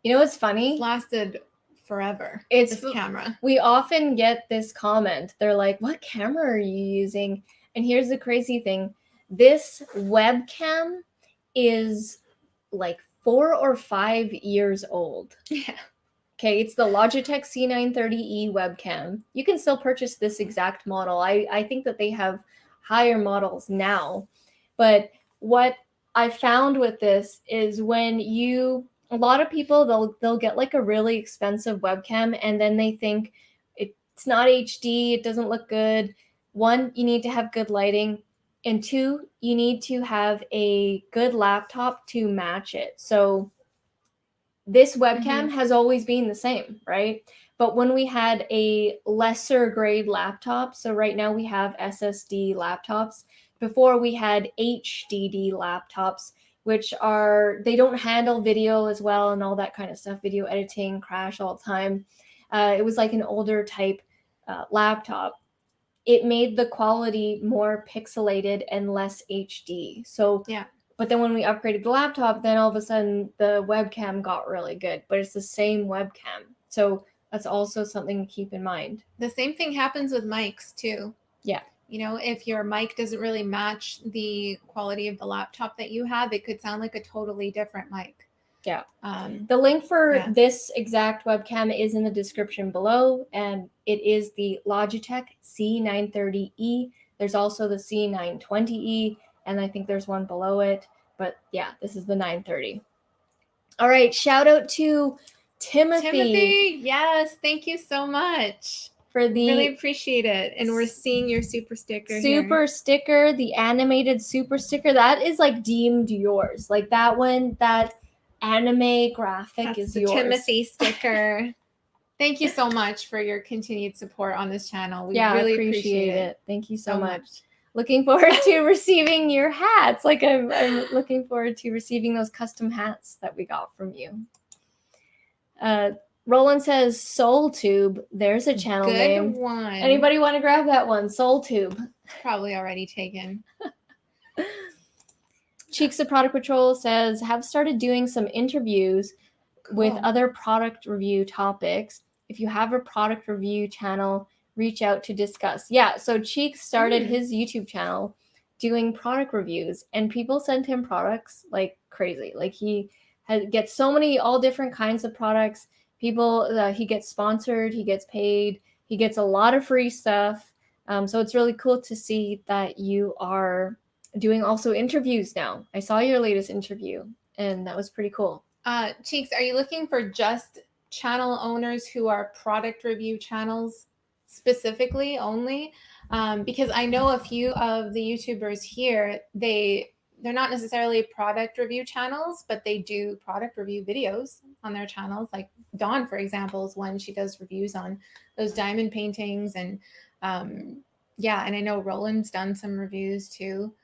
You know what's funny? It's lasted forever. It's this camera. We often get this comment. They're like, "What camera are you using?" And here's the crazy thing. This webcam is like 4 or 5 years old. Yeah. Okay, it's the Logitech C930E webcam. You can still purchase this exact model. I think that they have higher models now. But what I found with this is when a lot of people, they'll get like a really expensive webcam and then they think it's not HD, it doesn't look good. One, you need to have good lighting. And two, you need to have a good laptop to match it. So this webcam has always been the same, right? But when we had a lesser grade laptop, so right now we have SSD laptops. Before we had HDD laptops, which they don't handle video as well and all that kind of stuff, video editing, crash all the time. It was like an older type laptop. It made the quality more pixelated and less HD. So yeah. But then when we upgraded the laptop, then all of a sudden the webcam got really good, but it's the same webcam. So that's also something to keep in mind. The same thing happens with mics too. Yeah. If your mic doesn't really match the quality of the laptop that you have, it could sound like a totally different mic. Yeah. The link for this exact webcam is in the description below, and it is the Logitech C930E. There's also the C920E, and I think there's one below it. But yeah, this is the 930. All right, shout out to Timothy. Timothy, yes, thank you so much. Really appreciate it. And we're seeing your super sticker sticker, the animated super sticker. That is like deemed yours. Like that one, that anime graphic is yours. Timothy sticker. Thank you so much for your continued support on this channel. We really appreciate it. Thank you so much. Looking forward to receiving your hats. Like I'm looking forward to receiving those custom hats that we got from you. Roland says SoulTube. There's a channel name. Good one. Anybody want to grab that one? SoulTube. Probably already taken. Cheeks of Product Patrol says, have started doing some interviews with other product review topics. If you have a product review channel, reach out to discuss. Yeah, so Cheeks started his YouTube channel doing product reviews, and people send him products like crazy. Like he gets so many, all different kinds of products. People, he gets sponsored, he gets paid, he gets a lot of free stuff. So it's really cool to see that you are doing also interviews now. I saw your latest interview, and that was pretty cool. Cheeks, are you looking for just channel owners who are product review channels specifically only? Because I know a few of the YouTubers here, they're not necessarily product review channels, but they do product review videos on their channels. Like Dawn, for example, is one. She does reviews on those diamond paintings. And yeah, and I know Roland's done some reviews too.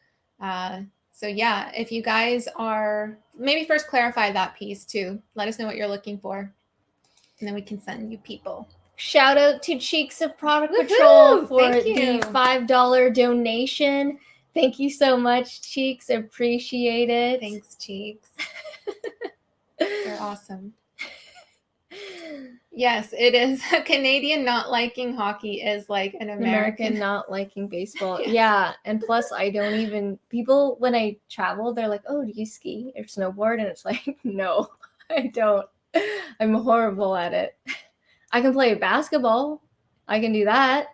So yeah, if you guys are, maybe first clarify that piece too. Let us know what you're looking for, and then we can send you people. Shout out to Cheeks of Product Patrol for the $5 donation. Thank you so much, Cheeks. Appreciate it. Thanks, Cheeks. They're awesome. Yes, it is. A Canadian not liking hockey is like an American not liking baseball. Yes. Yeah. And plus, people, when I travel, they're like, oh, do you ski or snowboard? And it's like, no, I don't. I'm horrible at it. I can play basketball. I can do that.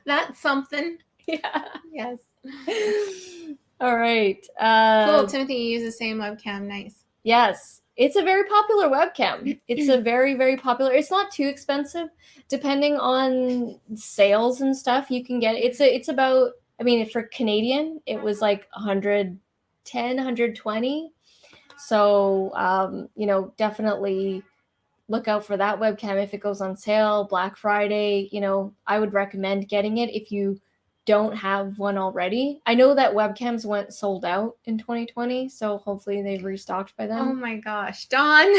That's something. Yeah. Yes. All right. Cool. Timothy, you use the same webcam. Nice. Yes. It's a very popular webcam. It's a very, very popular. It's not too expensive, depending on sales and stuff. You can get it's about. I mean, for Canadian, it was like 110, 120. So definitely look out for that webcam if it goes on sale. Black Friday, I would recommend getting it if you don't have one already. I know that webcams went sold out in 2020, so hopefully they've restocked by then. Oh my gosh, Dawn.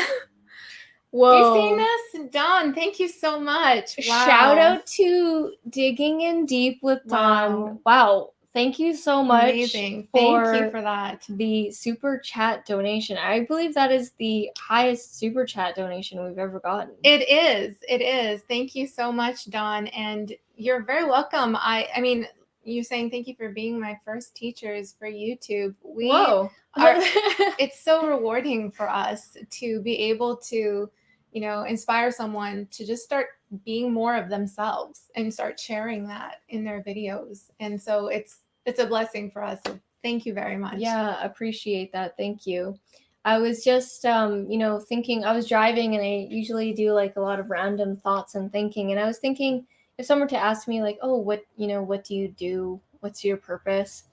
Whoa. You seen this? Dawn, thank you so much. Wow. Shout out to Digging in Deep with Dawn. Wow. Thank you so much. Amazing. Thank you for that. The super chat donation. I believe that is the highest super chat donation we've ever gotten. It is. It is. Thank you so much, Dawn. And you're very welcome. I mean, you saying thank you for being my first teachers for YouTube. Whoa. It's so rewarding for us to be able to, inspire someone to just start being more of themselves and start sharing that in their videos. And so it's a blessing for us. So thank you very much. Yeah, appreciate that. Thank you. I was just, thinking, I was driving and I usually do like a lot of random thoughts and thinking. And I was thinking if someone were to ask me like, oh, what do you do? What's your purpose?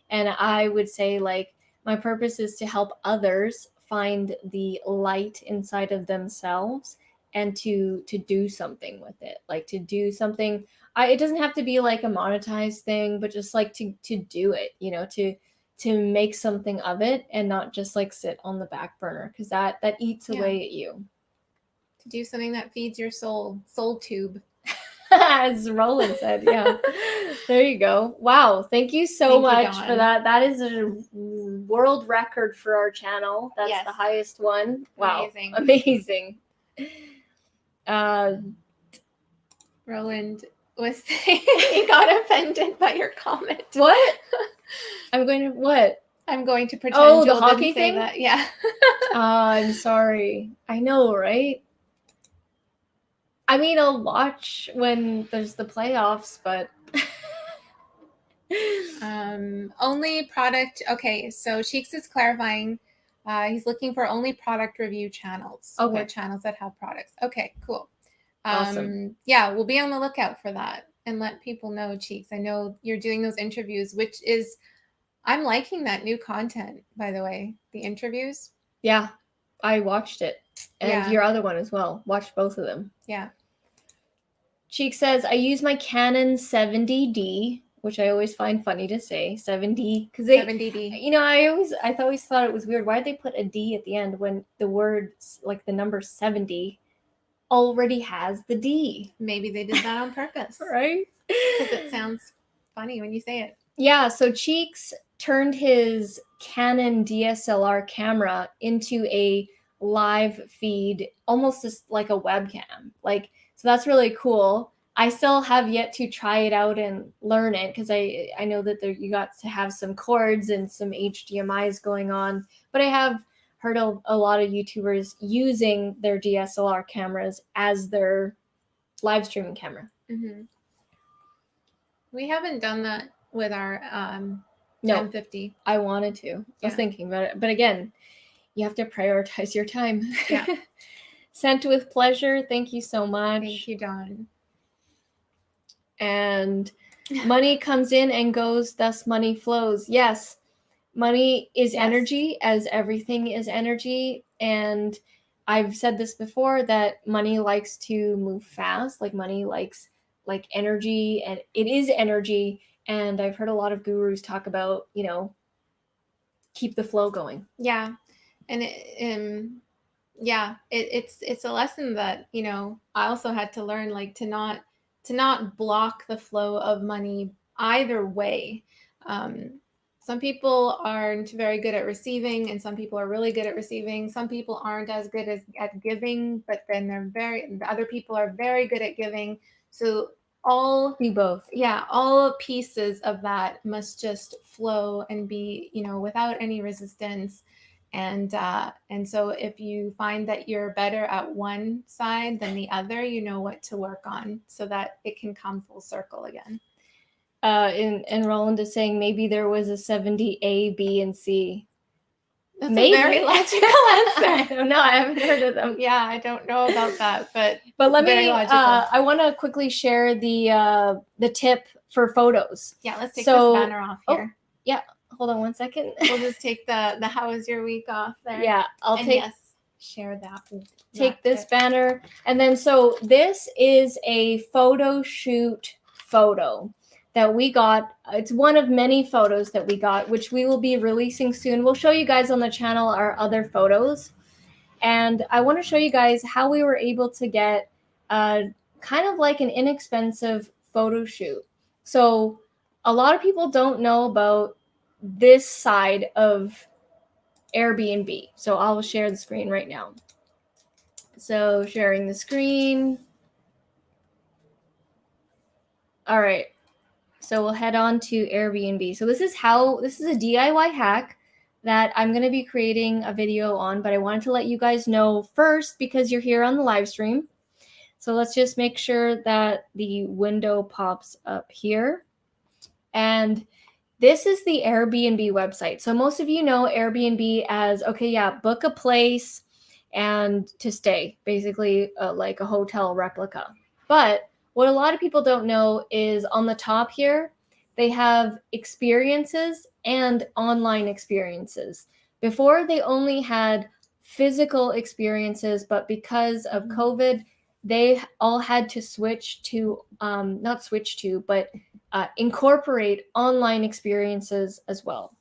And I would say like, my purpose is to help others find the light inside of themselves and to do something with it, like to do something. It doesn't have to be like a monetized thing, but just like to do it, to make something of it and not just like sit on the back burner, because that eats away at you. To do something that feeds your soul tube. As Roland said, yeah. There you go. Wow. Thank you so much for that. That is a world record for our channel. That's the highest one. Wow. Amazing. Roland was saying he got offended by your comment. What? I'm going to pretend. Oh, the hockey thing? That. Yeah. I'm sorry. I know, right? I mean, I'll watch when there's the playoffs, but only product. Okay, so Cheeks is clarifying. He's looking for only product review channels. Okay. Or channels that have products. Okay, cool. Awesome. Yeah, we'll be on the lookout for that and let people know, Cheeks. I know you're doing those interviews, which is, I'm liking that new content, by the way, the interviews. Yeah, I watched it. And your other one as well. Watched both of them. Yeah. Cheek says, I use my Canon 70D, which I always find funny to say, 70, because 70D. I always thought it was weird. Why'd they put a D at the end when the words, like the number 70, already has the D? Maybe they did that on purpose. Right? Because it sounds funny when you say it. Yeah, so Cheeks turned his Canon DSLR camera into a live feed, almost just like a webcam. So that's really cool. I still have yet to try it out and learn it, because I know that you got to have some cords and some HDMIs going on, but I have heard a lot of YouTubers using their DSLR cameras as their live streaming camera. Mm-hmm. We haven't done that with our no, M50. I wanted to. I was thinking about it, but again, you have to prioritize your time. Yeah. Sent with pleasure. Thank you so much. Thank you, Dawn. And money comes in and goes, thus money flows. Yes, money is energy, as everything is energy. And I've said this before, that money likes to move fast. Like money likes energy, and it is energy. And I've heard a lot of gurus talk about, keep the flow going. Yeah. And it's a lesson that, I also had to learn, like to not block the flow of money either way. Some people aren't very good at receiving, and some people are really good at receiving. Some people aren't as good at giving, but then the other people are very good at giving. So do both. Yeah, all pieces of that must just flow and be, without any resistance. And so if you find that you're better at one side than the other, you know what to work on so that it can come full circle again. And Roland is saying maybe there was a 70A, B, and C. That's Maybe. a very logical answer. I don't know. I haven't heard of them. Yeah, I don't know about that, but let me. very logical. I want to quickly share the tip for photos. Yeah, let's take this banner off here. Yeah, hold on one second. We'll just take the how was your week off there. Yeah, share that. Take this banner, and then so this is a photo shoot photo that we got. It's one of many photos that we got, which we will be releasing soon. We'll show you guys on the channel our other photos. And I want to show you guys how we were able to get kind of like an inexpensive photo shoot. So a lot of people don't know about this side of Airbnb. So I'll share the screen right now. So sharing the screen. All right. So we'll head on to Airbnb. So this is a DIY hack that I'm going to be creating a video on, but I wanted to let you guys know first because you're here on the live stream. So let's just make sure that the window pops up here. And this is the Airbnb website. So most of you know Airbnb as, book a place and to stay, basically like a hotel replica. But what a lot of people don't know is on the top here, they have experiences and online experiences. Before, they only had physical experiences, but because of COVID, they all had to switch to, incorporate online experiences as well.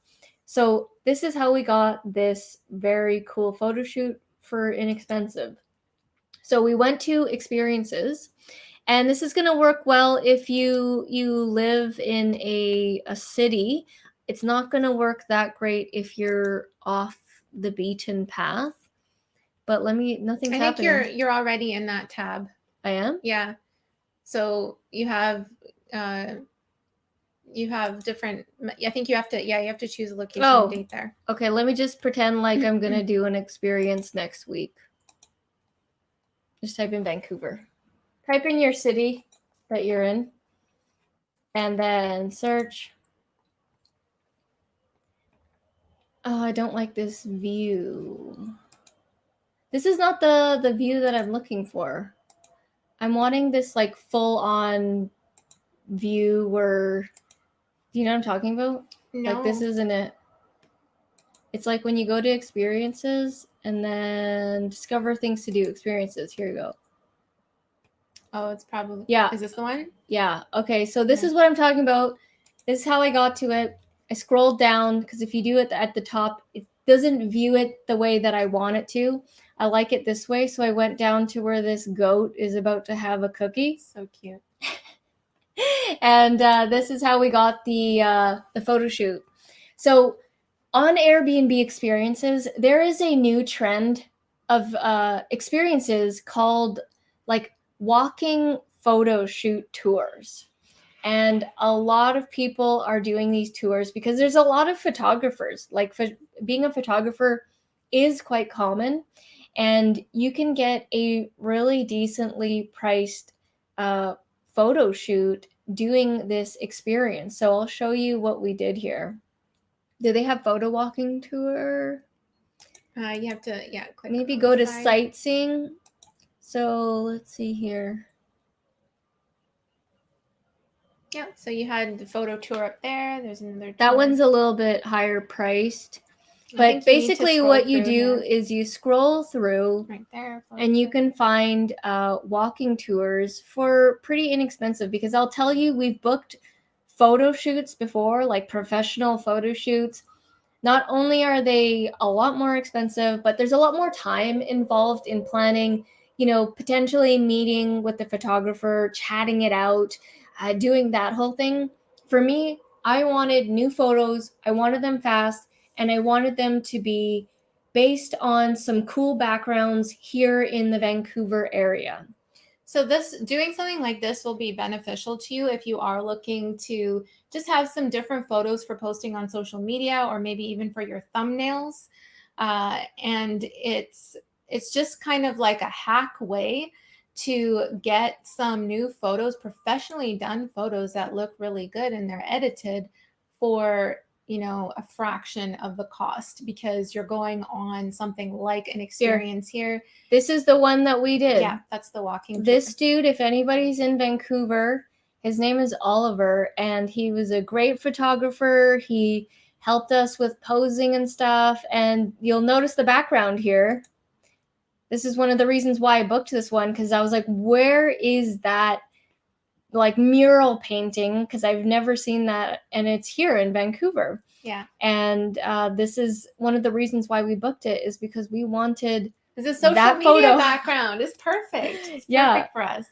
So this is how we got this very cool photo shoot for inexpensive. So we went to experiences. And this is going to work well if you live in a city. It's not going to work that great if you're off the beaten path. But nothing's happening. I think you're already in that tab. I am? Yeah. So you have different, I think you have to choose a location and date there. Okay, let me just pretend like I'm going to do an experience next week. Just type in Vancouver. Type in your city that you're in, and then search. Oh, I don't like this view. This is not the view that I'm looking for. I'm wanting this like full-on view where, do you know what I'm talking about? No. Like this isn't it. It's like when you go to experiences and then discover things to do, experiences. Here you go. Oh, it's probably, yeah. Is this the one? Yeah. Okay. So this is what I'm talking about. This is how I got to it. I scrolled down because if you do it at the top, it doesn't view it the way that I want it to. I like it this way. So I went down to where this goat is about to have a cookie. So cute. And this is how we got the photo shoot. So on Airbnb experiences, there is a new trend of experiences called like walking photo shoot tours. And a lot of people are doing these tours because there's a lot of photographers. Like being a photographer is quite common, and you can get a really decently priced photo shoot doing this experience. So I'll show you what we did here. Do they have photo walking tour? You have to, click maybe go to sightseeing. So let's see here. Yeah, so you had the photo tour up there. There's another tour. That one's a little bit higher priced. But basically what you do is you scroll through right there, and you can find walking tours for pretty inexpensive, because I'll tell you, we've booked photo shoots before, like professional photo shoots. Not only are they a lot more expensive, but there's a lot more time involved in planning, potentially meeting with the photographer, chatting it out, doing that whole thing. For me, I wanted new photos. I wanted them fast, and I wanted them to be based on some cool backgrounds here in the Vancouver area. So doing something like this will be beneficial to you if you are looking to just have some different photos for posting on social media, or maybe even for your thumbnails. And it's just kind of like a hack way to get some new photos, professionally done photos that look really good and they're edited for a fraction of the cost because you're going on something like an experience here. This is the one that we did. Yeah, that's the walking tour. This dude, if anybody's in Vancouver, his name is Oliver, and he was a great photographer. He helped us with posing and stuff, and you'll notice the background here. This is one of the reasons why I booked this one, because I was like, where is that like mural painting? Because I've never seen that, and it's here in Vancouver. Yeah. And this is one of the reasons why we booked it, is because we wanted the social that media photo. background is perfect. It's perfect for us.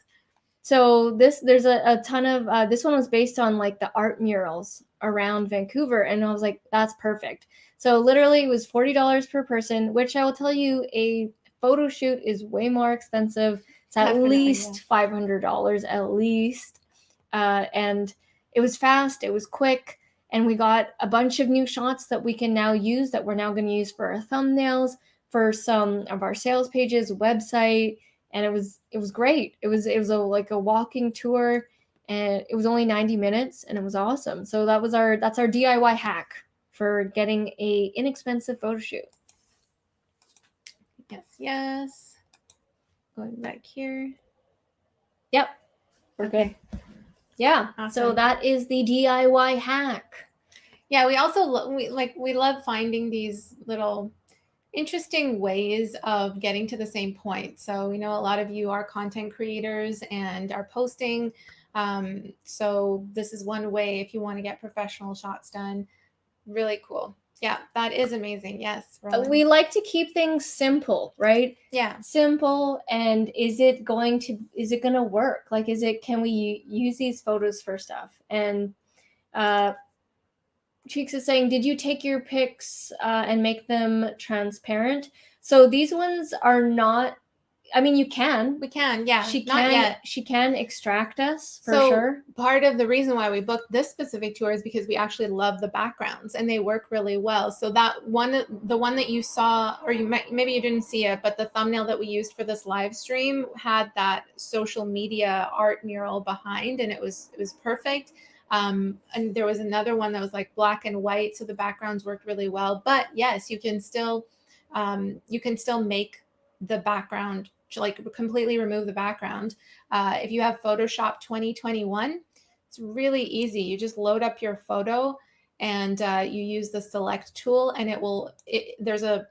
So there's a ton of, this one was based on like the art murals around Vancouver. And I was like, that's perfect. So literally it was $40 per person, which I will tell you, a photo shoot is way more expensive. It's at least $500 at least. And it was fast, it was quick. And we got a bunch of new shots that we can now use, that we're now going to use for our thumbnails, for some of our sales pages, website. And it was great. It was like a walking tour, and it was only 90 minutes, and it was awesome. So that's our DIY hack for getting a inexpensive photo shoot. Yes. Going back here. Yep. We're good. Yeah. Awesome. So that is the DIY hack. Yeah, we also we love finding these little interesting ways of getting to the same point. So we know a lot of you are content creators and are posting. So this is one way if you want to get professional shots done. Really cool. Yeah, that is amazing. Yes. We like to keep things simple, right? Yeah. Simple. And is it going to work? Like, can we use these photos for stuff? And Cheeks is saying, did you take your pics and make them transparent? So these ones are not, I mean, you can. We can, yeah. She can extract us, for sure. Part of the reason why we booked this specific tour is because we actually love the backgrounds and they work really well. So the one that you saw, or maybe you didn't see it, but the thumbnail that we used for this live stream had that social media art mural behind, and it was perfect. And there was another one that was like black and white, so the backgrounds worked really well. But yes, you can still make the background, like completely remove the background. If you have Photoshop 2021, it's really easy. You just load up your photo and you use the select tool, and there's a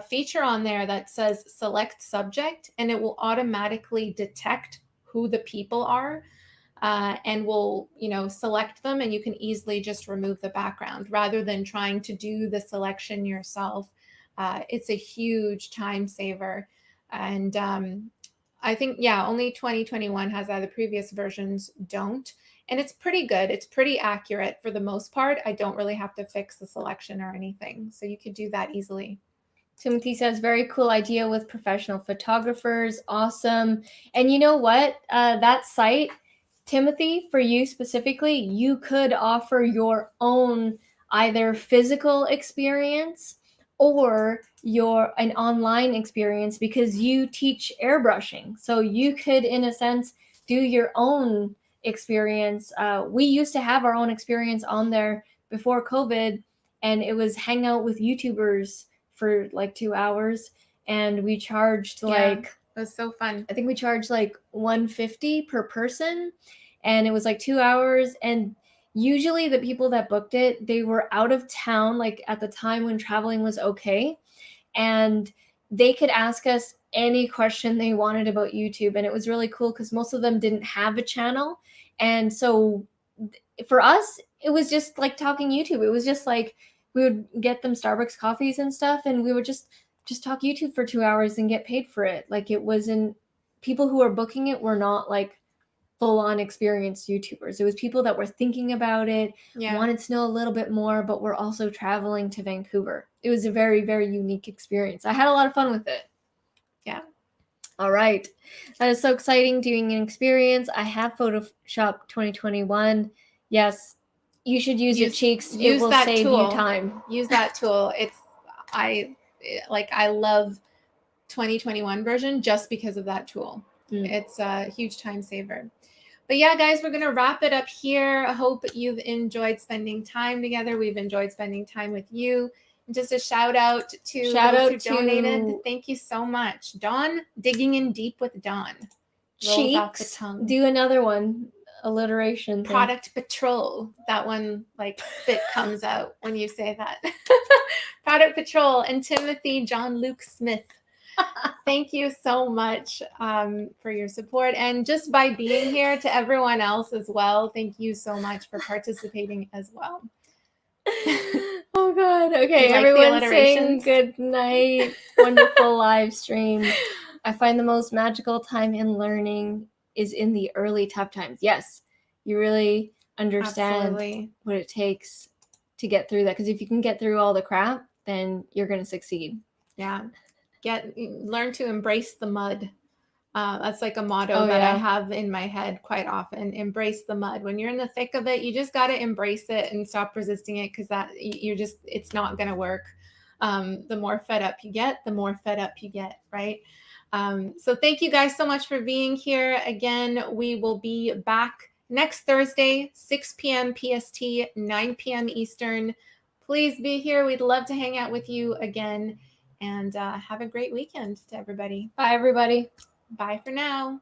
feature on there that says select subject, and it will automatically detect who the people are. And we'll, select them, and you can easily just remove the background rather than trying to do the selection yourself. It's a huge time saver. And I think, only 2021 has that. The previous versions don't. And it's pretty good. It's pretty accurate for the most part. I don't really have to fix the selection or anything. So you could do that easily. Timothy says, very cool idea with professional photographers. Awesome. And you know what? That site, Timothy, for you specifically, you could offer your own either physical experience or an online experience, because you teach airbrushing. So you could, in a sense, do your own experience. We used to have our own experience on there before COVID, and it was hang out with YouTubers for like 2 hours, and we charged it was so fun. I think we charged like $150 per person, and it was like 2 hours. And usually the people that booked it, they were out of town, like at the time when traveling was okay, and they could ask us any question they wanted about YouTube. And it was really cool because most of them didn't have a channel. And so for us, it was just like talking YouTube. It was just like we would get them Starbucks coffees and stuff, and we would just talk YouTube for 2 hours and get paid for it. Like, it wasn't, people who were booking it were not like full-on experienced YouTubers. It was people that were thinking about it, wanted to know a little bit more, but were also traveling to Vancouver. It was a very, very unique experience. I had a lot of fun with it. Yeah. All right. That is so exciting, doing an experience. I have Photoshop 2021. Yes, you should use it, Cheeks. It will save you time. Use that tool. I love 2021 version just because of that tool. It's a huge time saver. But yeah, guys, we're going to wrap it up here. I hope you've enjoyed spending time together. We've enjoyed spending time with you. And just a shout out to those who donated. Thank you so much. Dawn, digging in deep with Dawn. Rolls off the tongue. Do another one. Alliteration. Product Patrol. That one, like, spit comes out when you say that. Product Patrol and Timothy John Luke Smith. Thank you so much for your support, and just by being here, to everyone else as well. Thank you so much for participating as well. Oh God. Okay, everyone saying good night. Wonderful live stream. I find the most magical time in learning is in the early tough times. Yes, you really understand what it takes to get through that, because if you can get through all the crap, then you're going to succeed. Yeah. Learn to embrace the mud. That's like a motto that I have in my head quite often. Embrace the mud. When you're in the thick of it, you just got to embrace it and stop resisting it, because it's not going to work. The more fed up you get, right? So thank you guys so much for being here. Again, we will be back next Thursday, 6 p.m. PST, 9 p.m. Eastern. Please be here. We'd love to hang out with you again. And have a great weekend to everybody. Bye, everybody. Bye for now.